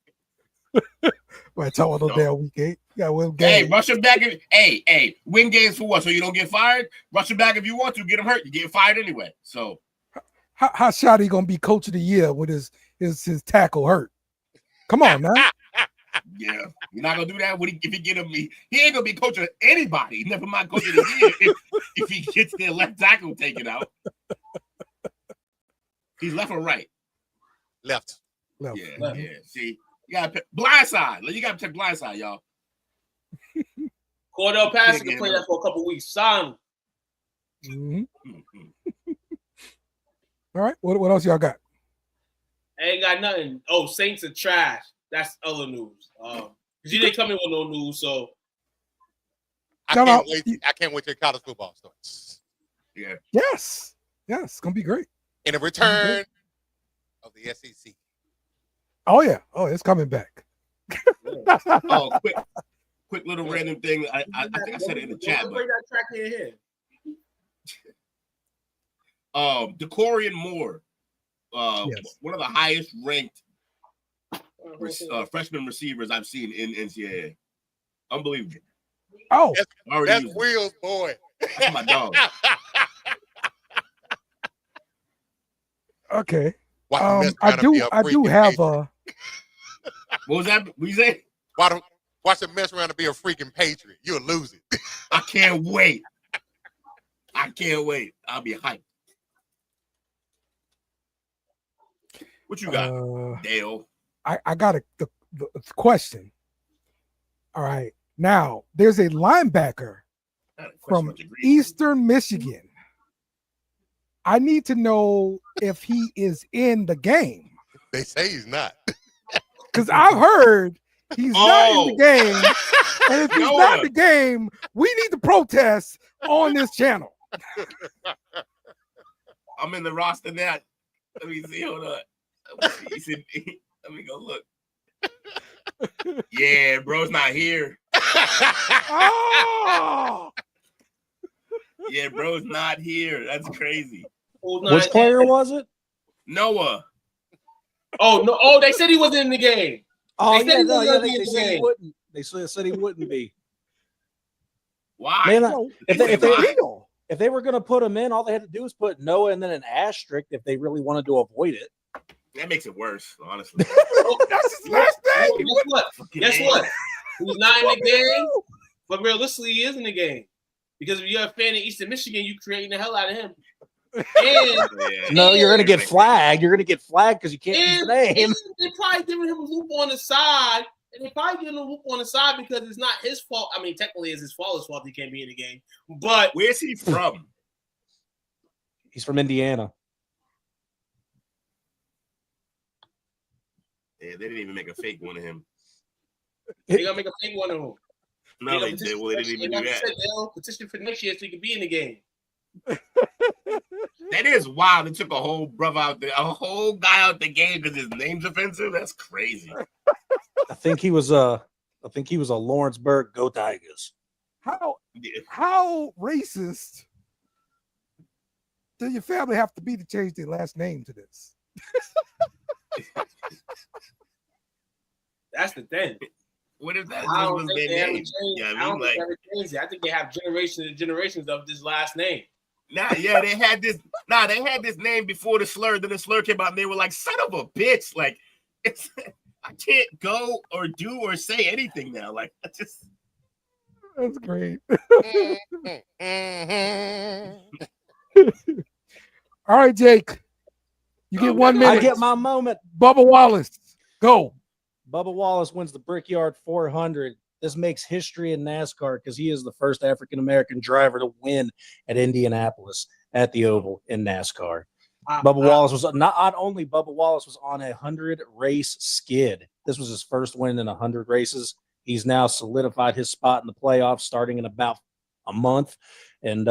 S3: Why talking about no damn week 8? You got to win games.
S5: Hey, rush him back. Hey, win games for what? So you don't get fired? Rush him back if you want to. Get him hurt. You get fired anyway. So
S3: how shot he gonna be coach of the year with his tackle hurt? Come on, man.
S5: Yeah, you're not gonna do that. If he get him, he ain't gonna be coach of anybody. Never mind coach of the year if he gets their left tackle taken out. He's left or right?
S6: Left.
S5: Yeah. See, you gotta pick blindside. You gotta check blindside, y'all.
S4: Cordell Patterson can play that for a couple weeks. Sign.
S3: All right. What else y'all got?
S4: I ain't got nothing. Oh, Saints are trash. That's other news. Because you didn't come in with no news, so
S6: I can't wait till college football starts.
S5: Yeah.
S3: Yes. It's gonna be great.
S6: In a return of the SEC.
S3: Oh yeah. Oh, it's coming back.
S5: Oh, quick little random thing. I think I said it in the chat.
S4: Bring that track in here.
S5: DeCorian Moore,
S3: Yes.
S5: one of the highest ranked freshman receivers I've seen in NCAA. Unbelievable.
S3: Oh,
S6: That's Will's boy.
S5: That's my dog.
S3: okay.
S6: Watch him mess
S3: I
S6: around and be
S3: do.
S6: a
S3: I do
S6: freaking
S3: have
S6: Patriot.
S5: What was that? What you say?
S6: Watch him mess around and be a freaking Patriot. You'll lose it.
S5: I can't wait. I can't wait. I'll be hyped. What you got, Dale?
S3: I got the question. All right. Now, there's a linebacker from Eastern Michigan. I need to know if he is in the game.
S6: They say he's not.
S3: Because I've heard he's not in the game. And if he's not in the game, we need to protest on this channel.
S5: I'm in the roster now. Let me see. Hold on. Let me go look. Yeah, bro's not here.
S3: Oh!
S5: Yeah, bro's not here. That's crazy.
S9: Which player was it?
S5: Noah.
S4: Oh no! Oh, they said he wasn't in the game.
S9: Oh,
S4: They said he wasn't in
S9: they
S4: the
S9: said he
S4: game.
S9: wouldn't. They said he wouldn't be.
S5: Why?
S9: Man, if they were going to put him in, all they had to do was put Noah and then an asterisk if they really wanted to avoid it.
S5: That makes it worse, honestly.
S3: That's his last name.
S4: Guess what? Guess what? He's not in the game, but realistically, he is in the game. Because if you're a fan of Eastern Michigan, you're creating the hell out of him. And
S9: No, you're going to get flagged. You're going to get flagged because you can't use the name.
S4: They're probably giving him a loop on the side. And they probably giving him a loop on the side because it's not his fault. I mean, technically, it's his fault he can't be in the game. But
S5: where's he from?
S9: He's from Indiana.
S5: Yeah, they didn't even make a fake one of him.
S4: they're going to make a fake one of him.
S5: No, they did. Well, they didn't even do that.
S4: They'll petition for next year so he can be in the game.
S5: That is wild. They took a whole brother out there, a whole guy out the game because his name's offensive. That's crazy.
S9: I think he was a Lawrenceburg Go Tigers.
S3: How racist does your family have to be to change their last name to this?
S4: That's the thing.
S5: What if that
S4: I don't
S5: was
S4: think
S5: their
S4: they ever
S5: name?
S4: changed.
S5: Yeah,
S4: I don't think they ever changed it. I think they have generations and generations of this last name.
S5: Yeah, they had this. They had this name before the slur. Then the slur came out, and they were like, "Son of a bitch!" Like, I can't go or do or say anything now. Like,
S3: That's great. All right, Jake. You get 1 minute.
S9: I get my moment.
S3: Bubba Wallace, go.
S9: Bubba Wallace wins the Brickyard 400. This makes history in NASCAR because he is the first African-American driver to win at Indianapolis at the Oval in NASCAR. Wallace was not only Bubba Wallace was on a 100-race skid. This was his first win in 100 races. He's now solidified his spot in the playoffs starting in about a month. And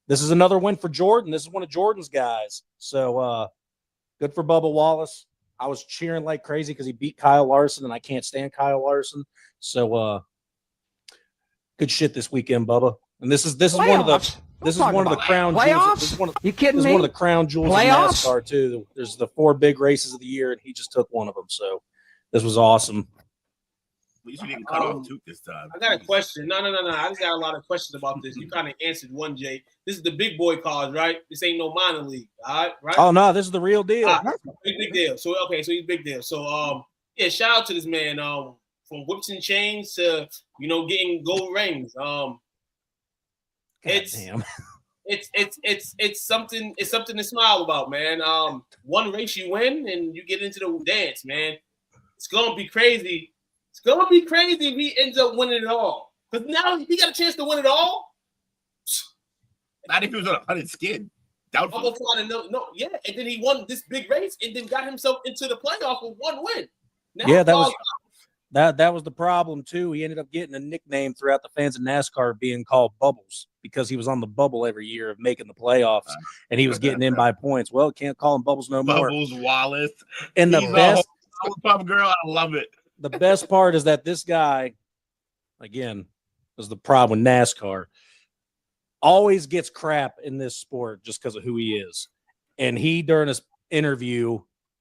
S9: this is another win for Jordan. This is one of Jordan's guys. So good for Bubba Wallace. I was cheering like crazy because he beat Kyle Larson, and I can't stand Kyle Larson. So good shit this weekend, Bubba. And this is one of the crown jewels. This is one of the crown jewels of NASCAR too. There's the 4 big races of the year, and he just took one of them. So this was awesome.
S5: At least you didn't cut off Duke this time.
S4: I got a question. No. I just got a lot of questions about this. You kind of answered one, Jay. This is the big boy cause, right? This ain't no minor league, all right?
S9: Oh no, this is the real deal.
S4: Big deal. So so he's big deal. So yeah, shout out to this man. From whips and chains to getting gold rings. It's something to smile about, man. One race you win and you get into the dance, man. It's gonna be crazy. It's gonna be crazy if he ends up winning it all. Because now he got a chance to win it all.
S5: Not if he was on a 100 skid. Doubtful.
S4: Yeah. And then he won this big race and then got himself into the playoff with one win. Now
S9: yeah, that was the problem too. He ended up getting a nickname throughout the fans of NASCAR being called Bubbles because he was on the bubble every year of making the playoffs and he was getting in by points. Well, can't call him Bubbles no more.
S5: Bubbles Wallace.
S9: And the best
S5: pop girl, I love it.
S9: The best part is that this guy, again, was the problem with NASCAR. always gets crap in this sport just because of who he is. And he, during his interview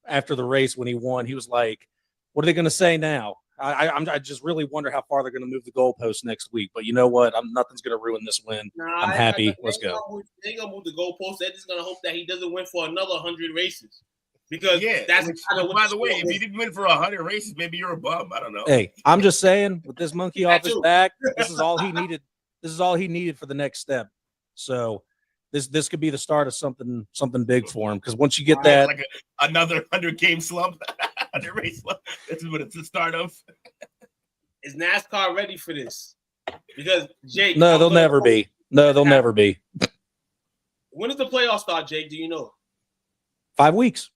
S9: after the race when he won, he was like, what are they going to say now? I just really wonder how far they're going to move the goalpost next week. But you know what? Nothing's going to ruin this win. I'm happy. Let's go.
S4: They ain't going to move the goalpost. They're just going to hope that he doesn't win for another 100 races. Because that's kind of
S5: by the way, if he didn't win for 100 races, maybe you're a bum. I don't know.
S9: Hey, I'm just saying, with this monkey off his back, this is all he needed. This is all he needed for the next step. So this could be the start of something big for him. Because once you get that,
S5: like another 100-game slump, 100-race slump. This is what it's the start of.
S4: Is NASCAR ready for this? Because Jake,
S9: no, they'll never be. No, they'll never be.
S4: When does the playoffs start, Jake? Do you know?
S9: 5 weeks.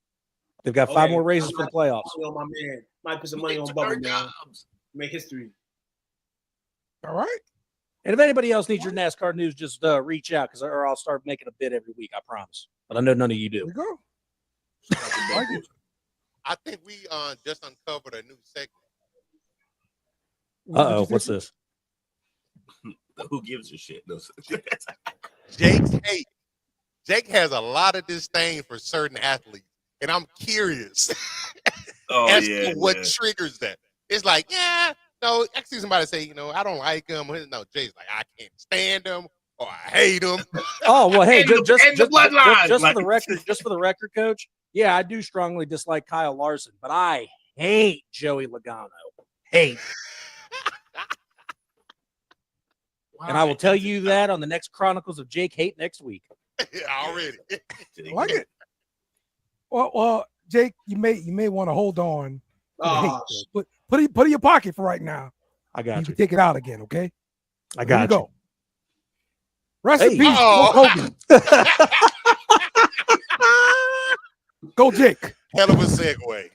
S9: They've got 5 more races for the playoffs.
S4: My man might put some money on Bubba, man. Make history.
S3: All right.
S9: And if anybody else needs your NASCAR news, just reach out or I'll start making a bid every week. I promise. But I know none of you do.
S3: There you go.
S6: I think we just uncovered a new segment.
S9: Uh-oh, what's this?
S5: Who gives a shit? No.
S6: Jake's hate. Jake has a lot of disdain for certain athletes, and I'm curious as to what triggers that. It's like, I see somebody say, I don't like him. No, Jake's like, I can't stand him or I hate him.
S9: Oh, well, hey, just
S5: for
S9: the record, Coach. Yeah, I do strongly dislike Kyle Larson, but I hate Joey Logano. Hate. And I will tell you that on the next Chronicles of Jake Hate next week.
S6: Already.
S3: I like it. Well, Jake, you may want to hold on. Put it in your pocket for right now.
S9: I got you.
S3: Can take it out again, okay?
S9: I got you.
S3: Go. Rest in peace, Hulk Hogan. Go, Jake.
S6: Hell of a segue.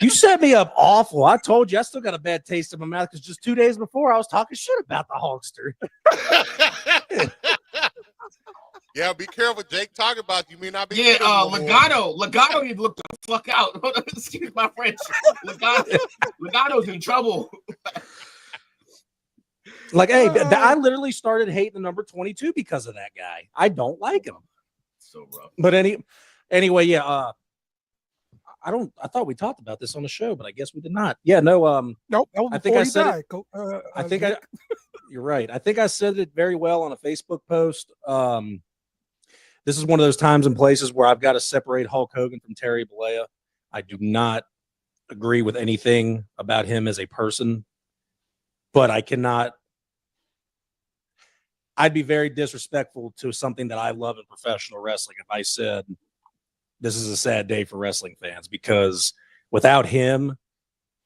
S9: You set me up awful. I told you I still got a bad taste in my mouth because just 2 days before I was talking shit about the Hulkster.
S6: Yeah, be careful. Jake talking about you may not be.
S5: Yeah, Logano, he looked the fuck out. Excuse my French. Logano's in trouble.
S9: Like, hey, I literally started hating the number 22 because of that guy. I don't like him.
S5: So rough.
S9: But anyway, yeah. I thought we talked about this on the show, but I guess we did not. Yeah, no.
S3: Nope.
S9: I think I said it. You're right. I think I said it very well on a Facebook post. This is one of those times and places where I've got to separate Hulk Hogan from Terry Bollea. I do not agree with anything about him as a person, but I cannot. I'd be very disrespectful to something that I love in professional wrestling if I said this is a sad day for wrestling fans, because without him,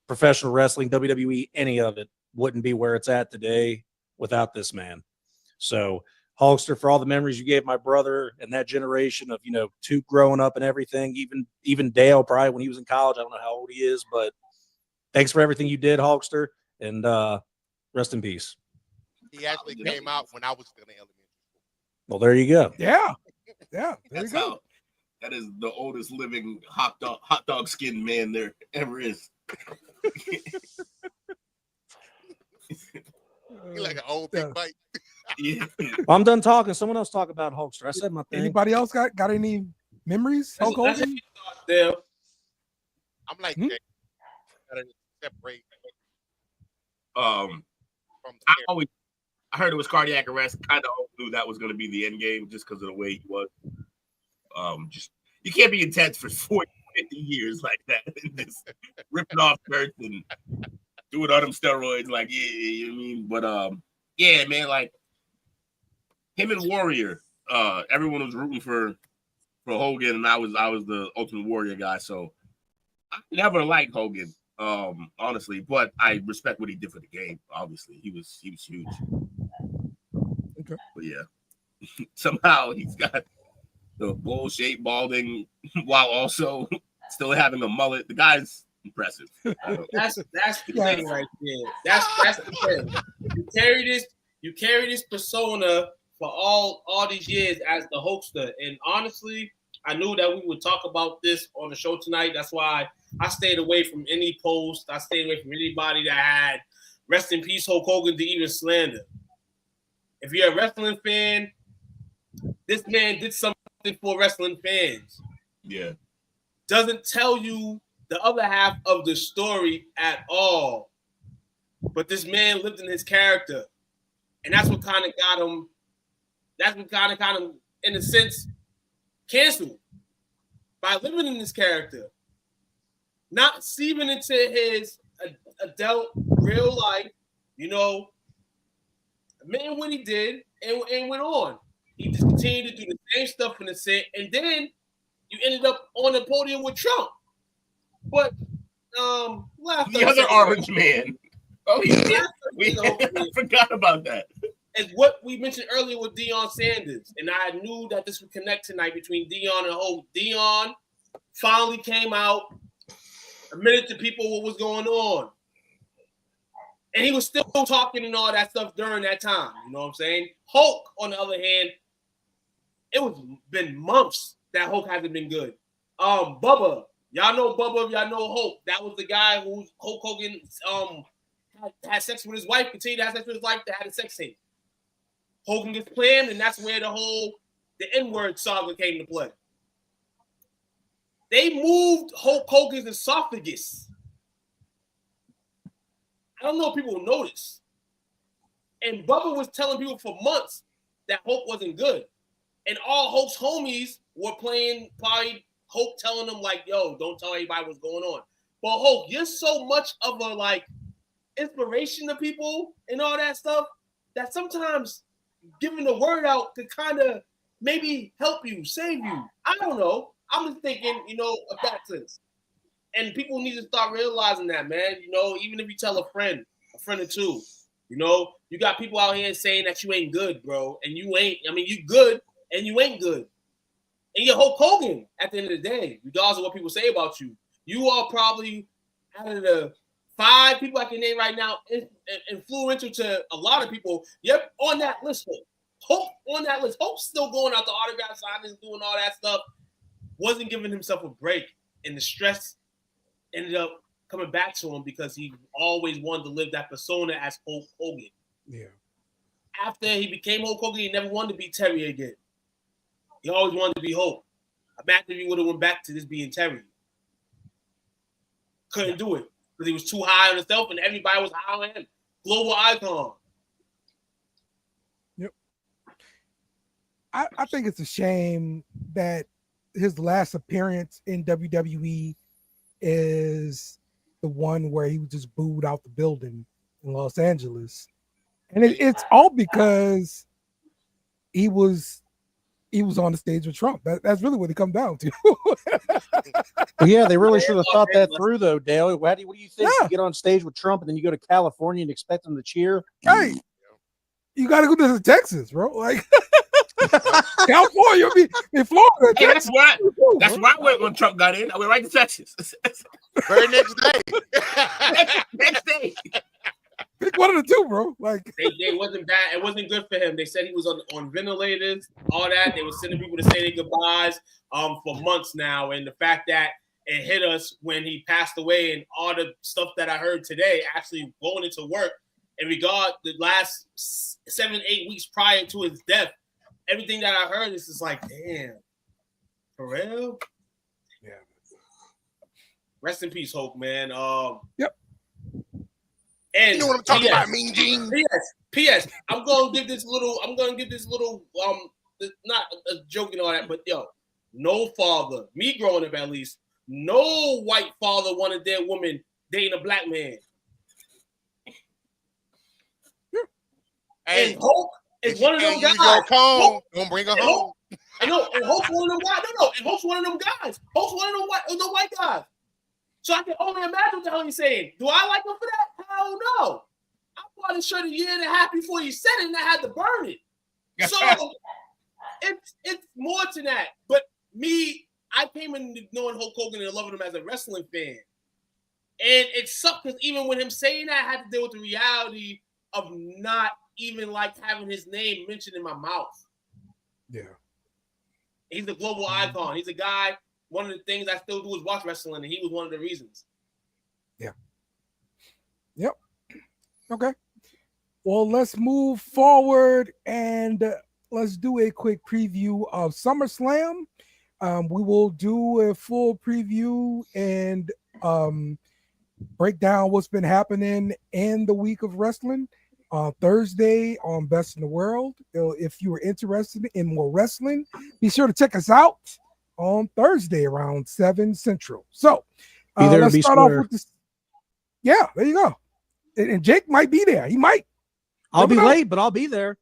S9: professional wrestling, WWE, any of it wouldn't be where it's at today without this man. So, Hulkster, for all the memories you gave my brother and that generation of, two growing up and everything, even Dale, probably when he was in college, I don't know how old he is, but thanks for everything you did, Hulkster, and rest in peace.
S6: He actually came out when I was still in elementary school.
S9: Well, there you go.
S3: Yeah. There you go.
S5: That is the oldest living hot dog skinned man there ever is.
S6: He like an old big bite.
S5: Yeah.
S9: Well, I'm done talking. Someone else talk about Hulkster. I said my thing.
S3: Anybody else got any memories? Hulk Hogan?
S4: There.
S6: I'm like, Jake, gotta separate.
S5: I heard it was cardiac arrest. Kind of knew that was going to be the end game just because of the way he was. Just you can't be intense for 40, 50 years like that, and just ripping off shirts and doing all them steroids. Like, you know what I mean? But yeah, man, like him and Warrior, everyone was rooting for Hogan, and I was the Ultimate Warrior guy. So I never liked Hogan, honestly, but I respect what he did for the game. Obviously, he was huge.
S3: Okay.
S5: But yeah, somehow he's got the bowl-shaped balding while also still having a mullet. The guy's impressive.
S4: That's the thing right there. That's the thing. You carry this persona for all these years as the Hulkster. And honestly, I knew that we would talk about this on the show tonight. That's why I stayed away from any post. I stayed away from anybody that had rest in peace Hulk Hogan to even slander. If you're a wrestling fan, this man did something for wrestling fans.
S5: Yeah.
S4: Doesn't tell you the other half of the story at all. But this man lived in his character. And that's what kind of got him, that's what kind of, in a sense, canceled. By living in this character. Not seeping into his adult real life, you know, admitting what he did and went on. He just continued to do the same stuff in the set, and then you ended up on the podium with Trump. But
S5: the other orange man. Oh yeah, I forgot about that.
S4: It's what we mentioned earlier with Deion Sanders, and I knew that this would connect tonight between Deion and Hulk. Deion finally came out, admitted to people what was going on. And he was still talking and all that stuff during that time. You know what I'm saying? Hulk, on the other hand, it was been months that Hulk hasn't been good. Bubba, y'all know Bubba, y'all know Hulk. That was the guy who Hulk Hogan had sex with his wife, continued to have sex with his wife, that had a sex tape. Hogan gets planned, and that's where the N-word saga came to play. They moved Hulk Hogan's esophagus. I don't know if people notice. And Bubba was telling people for months that Hulk wasn't good. And all Hulk's homies were playing probably Hulk telling them like, yo, don't tell anybody what's going on. But Hulk, you're so much of a like inspiration to people and all that stuff that sometimes giving the word out could kind of maybe help you, save you. I don't know. I'm just thinking, you know, of that sense. And people need to start realizing that, man. You know, even if you tell a friend or two, you know, you got people out here saying that you ain't good, bro. And you ain't. I mean, you good and you ain't good. And you're Hulk Hogan at the end of the day, regardless of what people say about you. You are probably out of the 5 people I can name right now, influential to a lot of people. You're on that list. Hulk on that list. Hulk's still going out to autograph signings, doing all that stuff. Wasn't giving himself a break. And the stress ended up coming back to him because he always wanted to live that persona as Hulk Hogan.
S3: Yeah.
S4: After he became Hulk Hogan, he never wanted to be Terry again. He always wanted to be Hulk. Imagine if he would have went back to this being Terry. Couldn't do it because he was too high on himself and everybody was high on him. Global icon.
S3: Yep. I think it's a shame that his last appearance in WWE is the one where he was just booed out the building in Los Angeles. And it's all because he was on the stage with Trump. That's really what it comes down to.
S9: Well, yeah, they really should have thought that through, though, Dale. What do you think?
S3: Yeah.
S9: You get on stage with Trump and then you go to California and expect them to cheer?
S3: Hey, you got to go to Texas, bro. Like California, in Florida.
S5: Hey, that's why I went when Trump got in. I went right to Texas.
S6: Very next day.
S5: next day.
S3: Pick one of the two, bro. Like
S4: they wasn't bad. It wasn't good for him. They said he was on ventilators, all that. They were sending people to say their goodbyes for months now. And the fact that it hit us when he passed away and all the stuff that I heard today, actually going into work in regard the last 7-8 weeks prior to his death, everything that I heard is just like, damn, for real?
S3: Yeah.
S4: Rest in peace, Hulk, man.
S3: Yep.
S4: And
S6: You know what I'm talking about, Mean Gene?
S4: P.S. I'm gonna give this little, not a joke and all that, but yo, no father, me growing up at least, no white father wanted their woman dating a black man.
S6: Hey,
S4: And Hulk is one of them guys.
S6: Don't bring her home.
S4: I know, and Hulk's one of them guys. No, and Hulk's one of them guys. Hulk's one of them white guys. So I can only imagine what the hell he's saying. Do I like him for that? Hell no. I bought his shirt a year and a half before he said it, and I had to burn it. So it's more to that. But me, I came in knowing Hulk Hogan and loving him as a wrestling fan. And it sucked because even with him saying that, I had to deal with the reality of not even like having his name mentioned in my mouth.
S3: Yeah.
S4: He's a global icon. He's a guy. One of the things I still do is watch wrestling, and he was one of the reasons.
S3: Yeah. Yep. Okay. Well, let's move forward and let's do a quick preview of SummerSlam. We will do a full preview and break down what's been happening in the week of wrestling on Thursday on Best in the World. If you are interested in more wrestling, be sure to check us out on Thursday around 7 Central. So
S9: Be there,
S3: let's
S9: be
S3: start
S9: square.
S3: off with this. Yeah, there you go. And Jake might be there. He might.
S9: I'll be
S3: Never know.
S9: late, but I'll be there.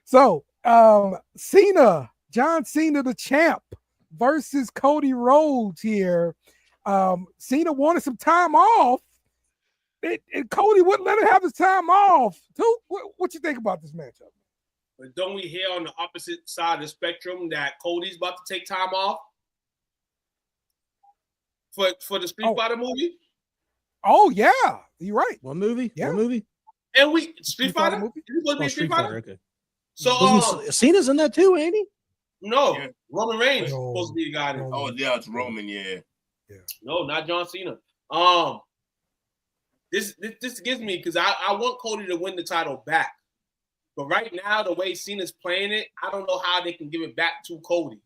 S3: So Cena, John Cena, the champ, versus Cody Rhodes here. Cena wanted some time off, and Cody wouldn't let him have his time off. Too. What you think about this matchup?
S4: But don't we hear on the opposite side of the spectrum that Cody's about to take time off for the Street Fighter movie?
S3: Oh yeah, you're right.
S9: What movie?
S3: Yeah.
S9: What movie?
S4: And we Street Fighter
S3: movie?
S4: Is he supposed to be a Street Fighter?
S9: Okay.
S4: So
S9: Wasn't Cena's in that too, ain't he?
S4: no,
S5: Yeah.
S4: Roman Reigns is
S3: No.
S4: supposed to be the guy.
S3: No.
S5: Oh yeah, it's Roman. Yeah.
S4: No, not John Cena. This gives me because I want Cody to win the title back, but right now the way Cena's playing it, I don't know how they can give it back to Cody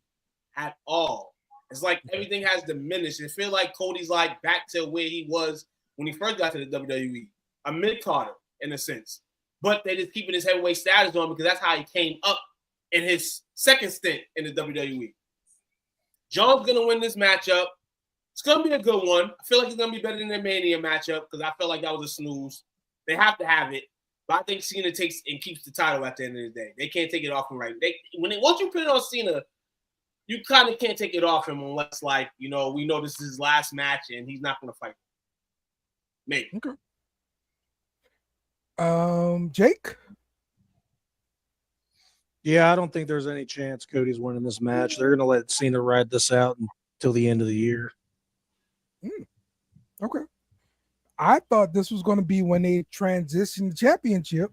S4: at all. It's like everything has diminished. It feels like Cody's like back to where he was when he first got to the WWE, a mid-carder in a sense. But they just keeping his heavyweight status on because that's how he came up in his second stint in the WWE. John's gonna win this matchup. It's gonna be a good one. I feel like it's gonna be better than their Mania matchup because I feel like that was a snooze. They have to have it, but I think Cena takes and keeps the title at the end of the day. They can't take it off him right. Once you put it on Cena, you kind of can't take it off him unless, like, we know this is his last match and he's not gonna fight. Maybe.
S3: Okay. Jake.
S9: Yeah, I don't think there's any chance Cody's winning this match. They're going to let Cena ride this out until the end of the year.
S3: Okay. I thought this was going to be when they transitioned the championship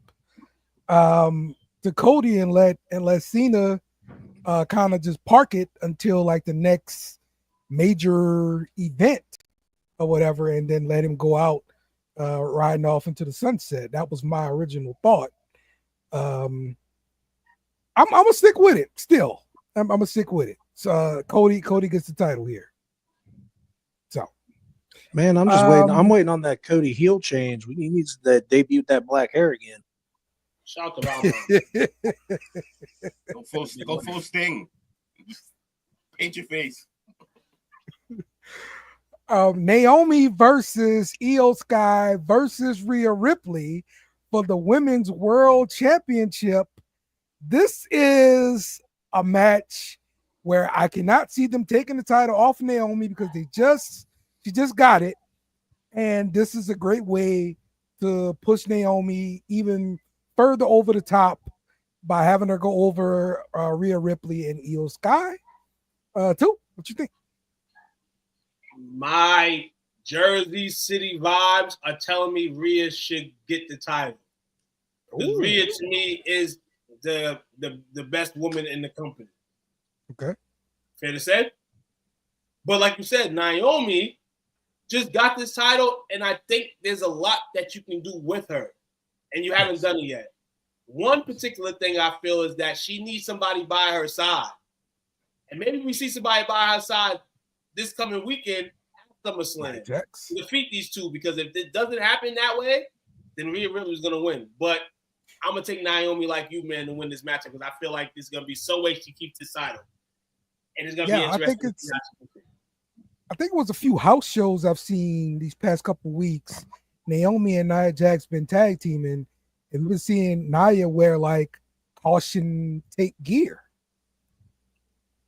S3: to Cody and let Cena kind of just park it until like the next major event or whatever, and then let him go out riding off into the sunset. That was my original thought. I'm gonna stick with it. Still, I'm gonna stick with it. So Cody gets the title here. So,
S9: man, I'm just waiting. I'm waiting on that Cody heel change. He needs to debut that black hair again.
S4: Shout out to Rob.
S5: Go full Sting. Paint your face.
S3: Naomi versus Io Sky versus Rhea Ripley for the Women's World Championship. This is a match where I cannot see them taking the title off Naomi because she just got it. And this is a great way to push Naomi even further over the top by having her go over Rhea Ripley and Io Sky. Too. What you think?
S4: My Jersey City vibes are telling me Rhea should get the title. Because Rhea to me is the best woman in the company.
S3: Okay.
S4: Fair to say? But like you said, Naomi just got this title, and I think there's a lot that you can do with her, and you haven't done it yet. One particular thing I feel is that she needs somebody by her side. And maybe we see somebody by her side this coming weekend at SummerSlam to defeat these two, because if it doesn't happen that way, then Rhea Ripley is going to win. But I'm going to take Naomi like you, man, to win this matchup because I feel like this is going to be so way she keeps this title. And it's going to be interesting.
S3: I think it was a few house shows I've seen these past couple weeks. Naomi and Nia Jax been tag teaming, and we've been seeing Nia wear like caution tape gear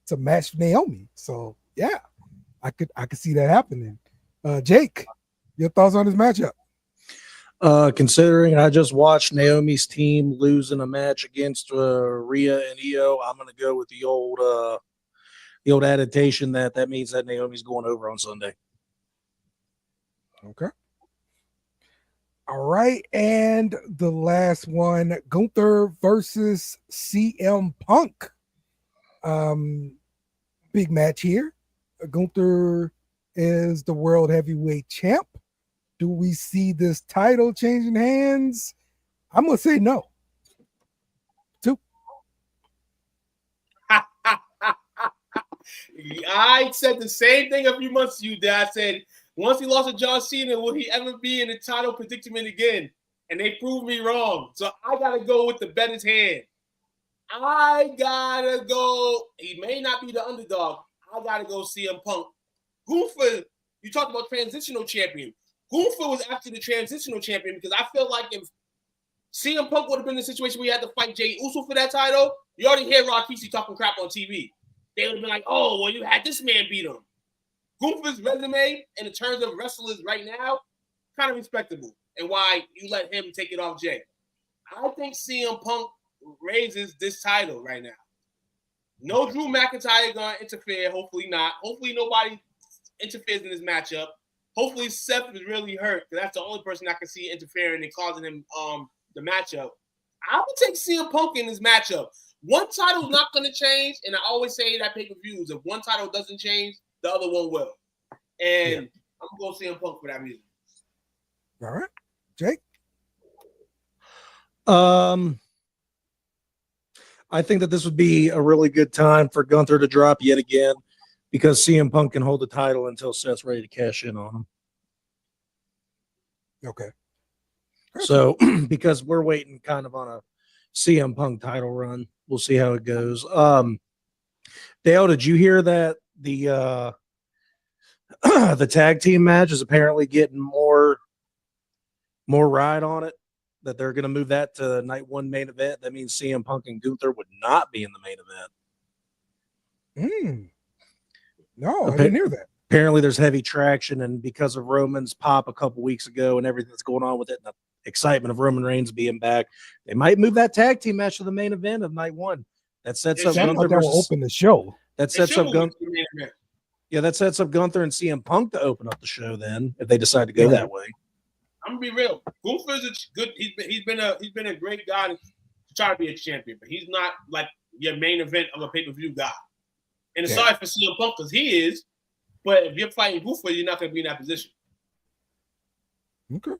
S3: to match Naomi. So yeah, I could see that happening. Jake, your thoughts on this matchup?
S9: Considering I just watched Naomi's team lose in a match against Rhea and Io, I'm going to go with the old adaptation that means that Naomi's going over on Sunday.
S3: Okay. All right, and the last one, Gunther versus CM Punk. Big match here. Gunther is the world heavyweight champ. Do we see this title changing hands? I'm gonna say no.
S4: I said the same thing a few months to you, Dad. I said, once he lost to John Cena, will he ever be in the title predicament again? And they proved me wrong. So I got to go with the better's hand. I got to go. He may not be the underdog. I got to go CM Punk. Gunther, you talked about transitional champion. Gunther was actually the transitional champion because I feel like if CM Punk would have been in a situation where he had to fight Jey Uso for that title, you already hear Rikishi talking crap on TV. They would have been like, oh, well, you had this man beat him. Gunther's resume in terms of wrestlers right now, kind of respectable. And why you let him take it off Jay. I think CM Punk raises this title right now. No Drew McIntyre going to interfere. Hopefully not. Hopefully nobody interferes in this matchup. Hopefully Seth is really hurt because that's the only person I can see interfering and causing him the matchup. I would take CM Punk in this matchup. One title's not going to change, and I always say that pay-per-views, if one title doesn't change, the other one will. And I'm going to CM Punk for that reason.
S3: All right. Jake?
S9: I think that this would be a really good time for Gunther to drop yet again because CM Punk can hold the title until Seth's ready to cash in on him.
S3: Okay.
S9: So, because we're waiting kind of on a CM Punk title run. We'll see how it goes. Dale, did you hear that the the tag team match is apparently getting more ride on it? That they're going to move that to night one main event. That means CM Punk and Gunther would not be in the main event.
S3: No, I didn't hear that.
S9: Apparently, there's heavy traction, and because of Roman's pop a couple weeks ago and everything that's going on with it, and the excitement of Roman Reigns being back, they might move that tag team match to the main event of night one. That sets up Gunther
S3: that will open the show.
S9: That sets up Gunther. Yeah, that sets up Gunther and CM Punk to open up the show. Then, if they decide to go that way,
S4: I'm gonna be real. Gunther's a good. He's been a great guy to try to be a champion, but he's not like your main event of a pay-per-view guy. And it's sorry for CM Punk because he is. But if you're fighting Gunther, you're not going to be in that position.
S3: Okay.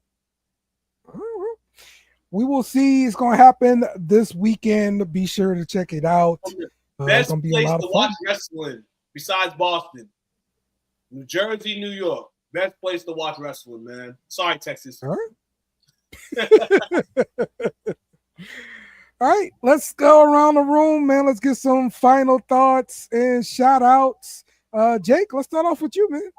S3: All right. We will see. It's going to happen this weekend. Be sure to check it out.
S4: Best place to watch wrestling besides Boston. New Jersey, New York. Best place to watch wrestling, man. Sorry, Texas.
S3: All right. All right. Let's go around the room, man. Let's get some final thoughts and shout outs. Jake, let's start off with you,
S9: man.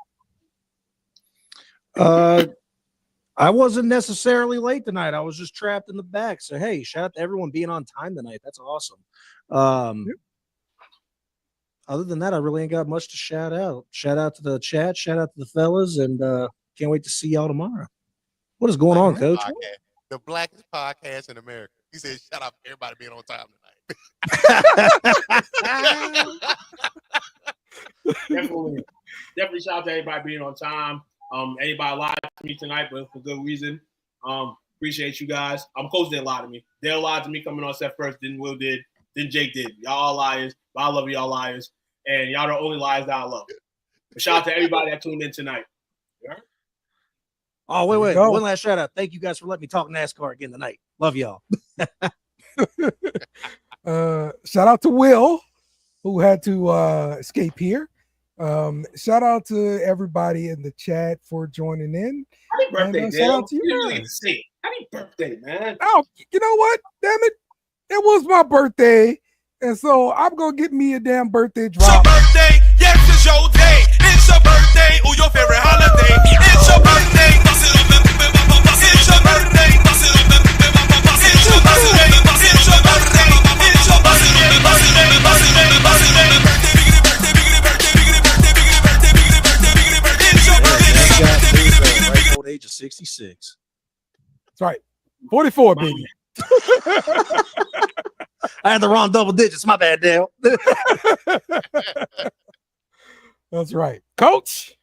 S9: I wasn't necessarily late tonight. I was just trapped in the back. So, hey, shout out to everyone being on time tonight. That's awesome. Other than that, I really ain't got much to shout out. Shout out to the chat. Shout out to the fellas. And can't wait to see y'all tomorrow. What is going on, Coach?
S6: The blackest podcast in America. He said, shout out to everybody being on time tonight.
S4: Definitely shout out to everybody being on time. Anybody lied to me tonight, but for good reason. Appreciate you guys. Coach didn't lie to me. Dale lied to me coming on set first. Then Will did. Then Jake did. Y'all all liars. But I love y'all liars. And y'all the only liars that I love. But shout out to everybody that tuned in tonight. Yeah?
S9: Oh, wait. One last shout out. Thank you guys for letting me talk NASCAR again tonight. Love y'all.
S3: Shout out to Will, who had to escape here. Shout out to everybody in the chat for joining in.
S4: Happy birthday,
S3: and,
S4: Dale.
S3: shout out to you.
S4: You really say happy birthday, man.
S3: Oh, you know what? Damn it. It was my birthday. And so I'm going to get me a damn birthday drop.
S10: It's your birthday. Yes, it's your day. It's your birthday. Or your favorite holiday. It's your birthday. It's your birthday. It's your birthday. It's your birthday. It's your birthday. It's your birthday.
S9: Old age of 66.
S3: That's right. 44, baby.
S9: I had the wrong double digits. My bad, Dale.
S3: That's right. Coach.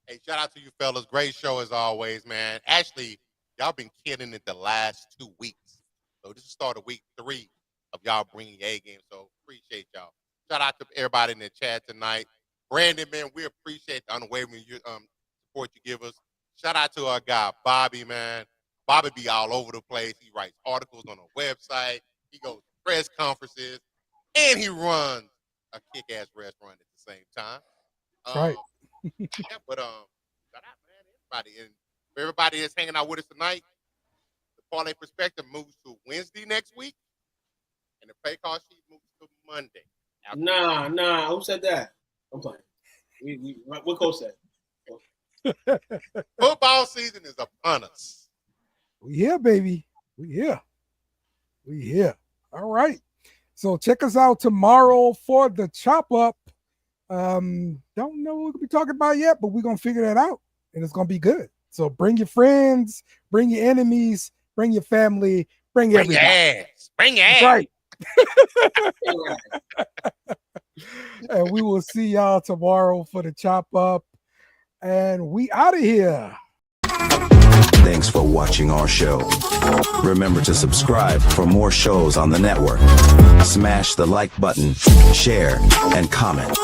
S6: Hey, shout out to you fellas. Great show as always, man. Actually, y'all been killing it the last 2 weeks. So this is start of week 3 of y'all bringing your A game. So appreciate y'all. Shout out to everybody in the chat tonight. Brandon, man, we appreciate the unwavering support you give us. Shout out to our guy Bobby, man. Bobby be all over the place. He writes articles on a website. He goes to press conferences, and he runs a kick-ass restaurant at the same time.
S3: Right.
S6: Yeah, but shout out, man, everybody that's hanging out with us tonight. The Parlay Perspective moves to Wednesday next week, and the pay card sheet moves to Monday.
S4: Nah. Who said that? I'm playing. What coach said?
S6: Football season is upon us.
S3: We here, baby. We here. All right. So check us out tomorrow for the chop up. Don't know what we'll be talking about yet, but we're gonna figure that out, and it's gonna be good. So bring your friends, bring your enemies, bring your family, bring everybody.
S6: Bring your ass.
S3: Right. And we will see y'all tomorrow for the chop up. And we out of here.
S11: Thanks for watching our show. Remember to subscribe for more shows on the network. Smash the like button, share, and comment.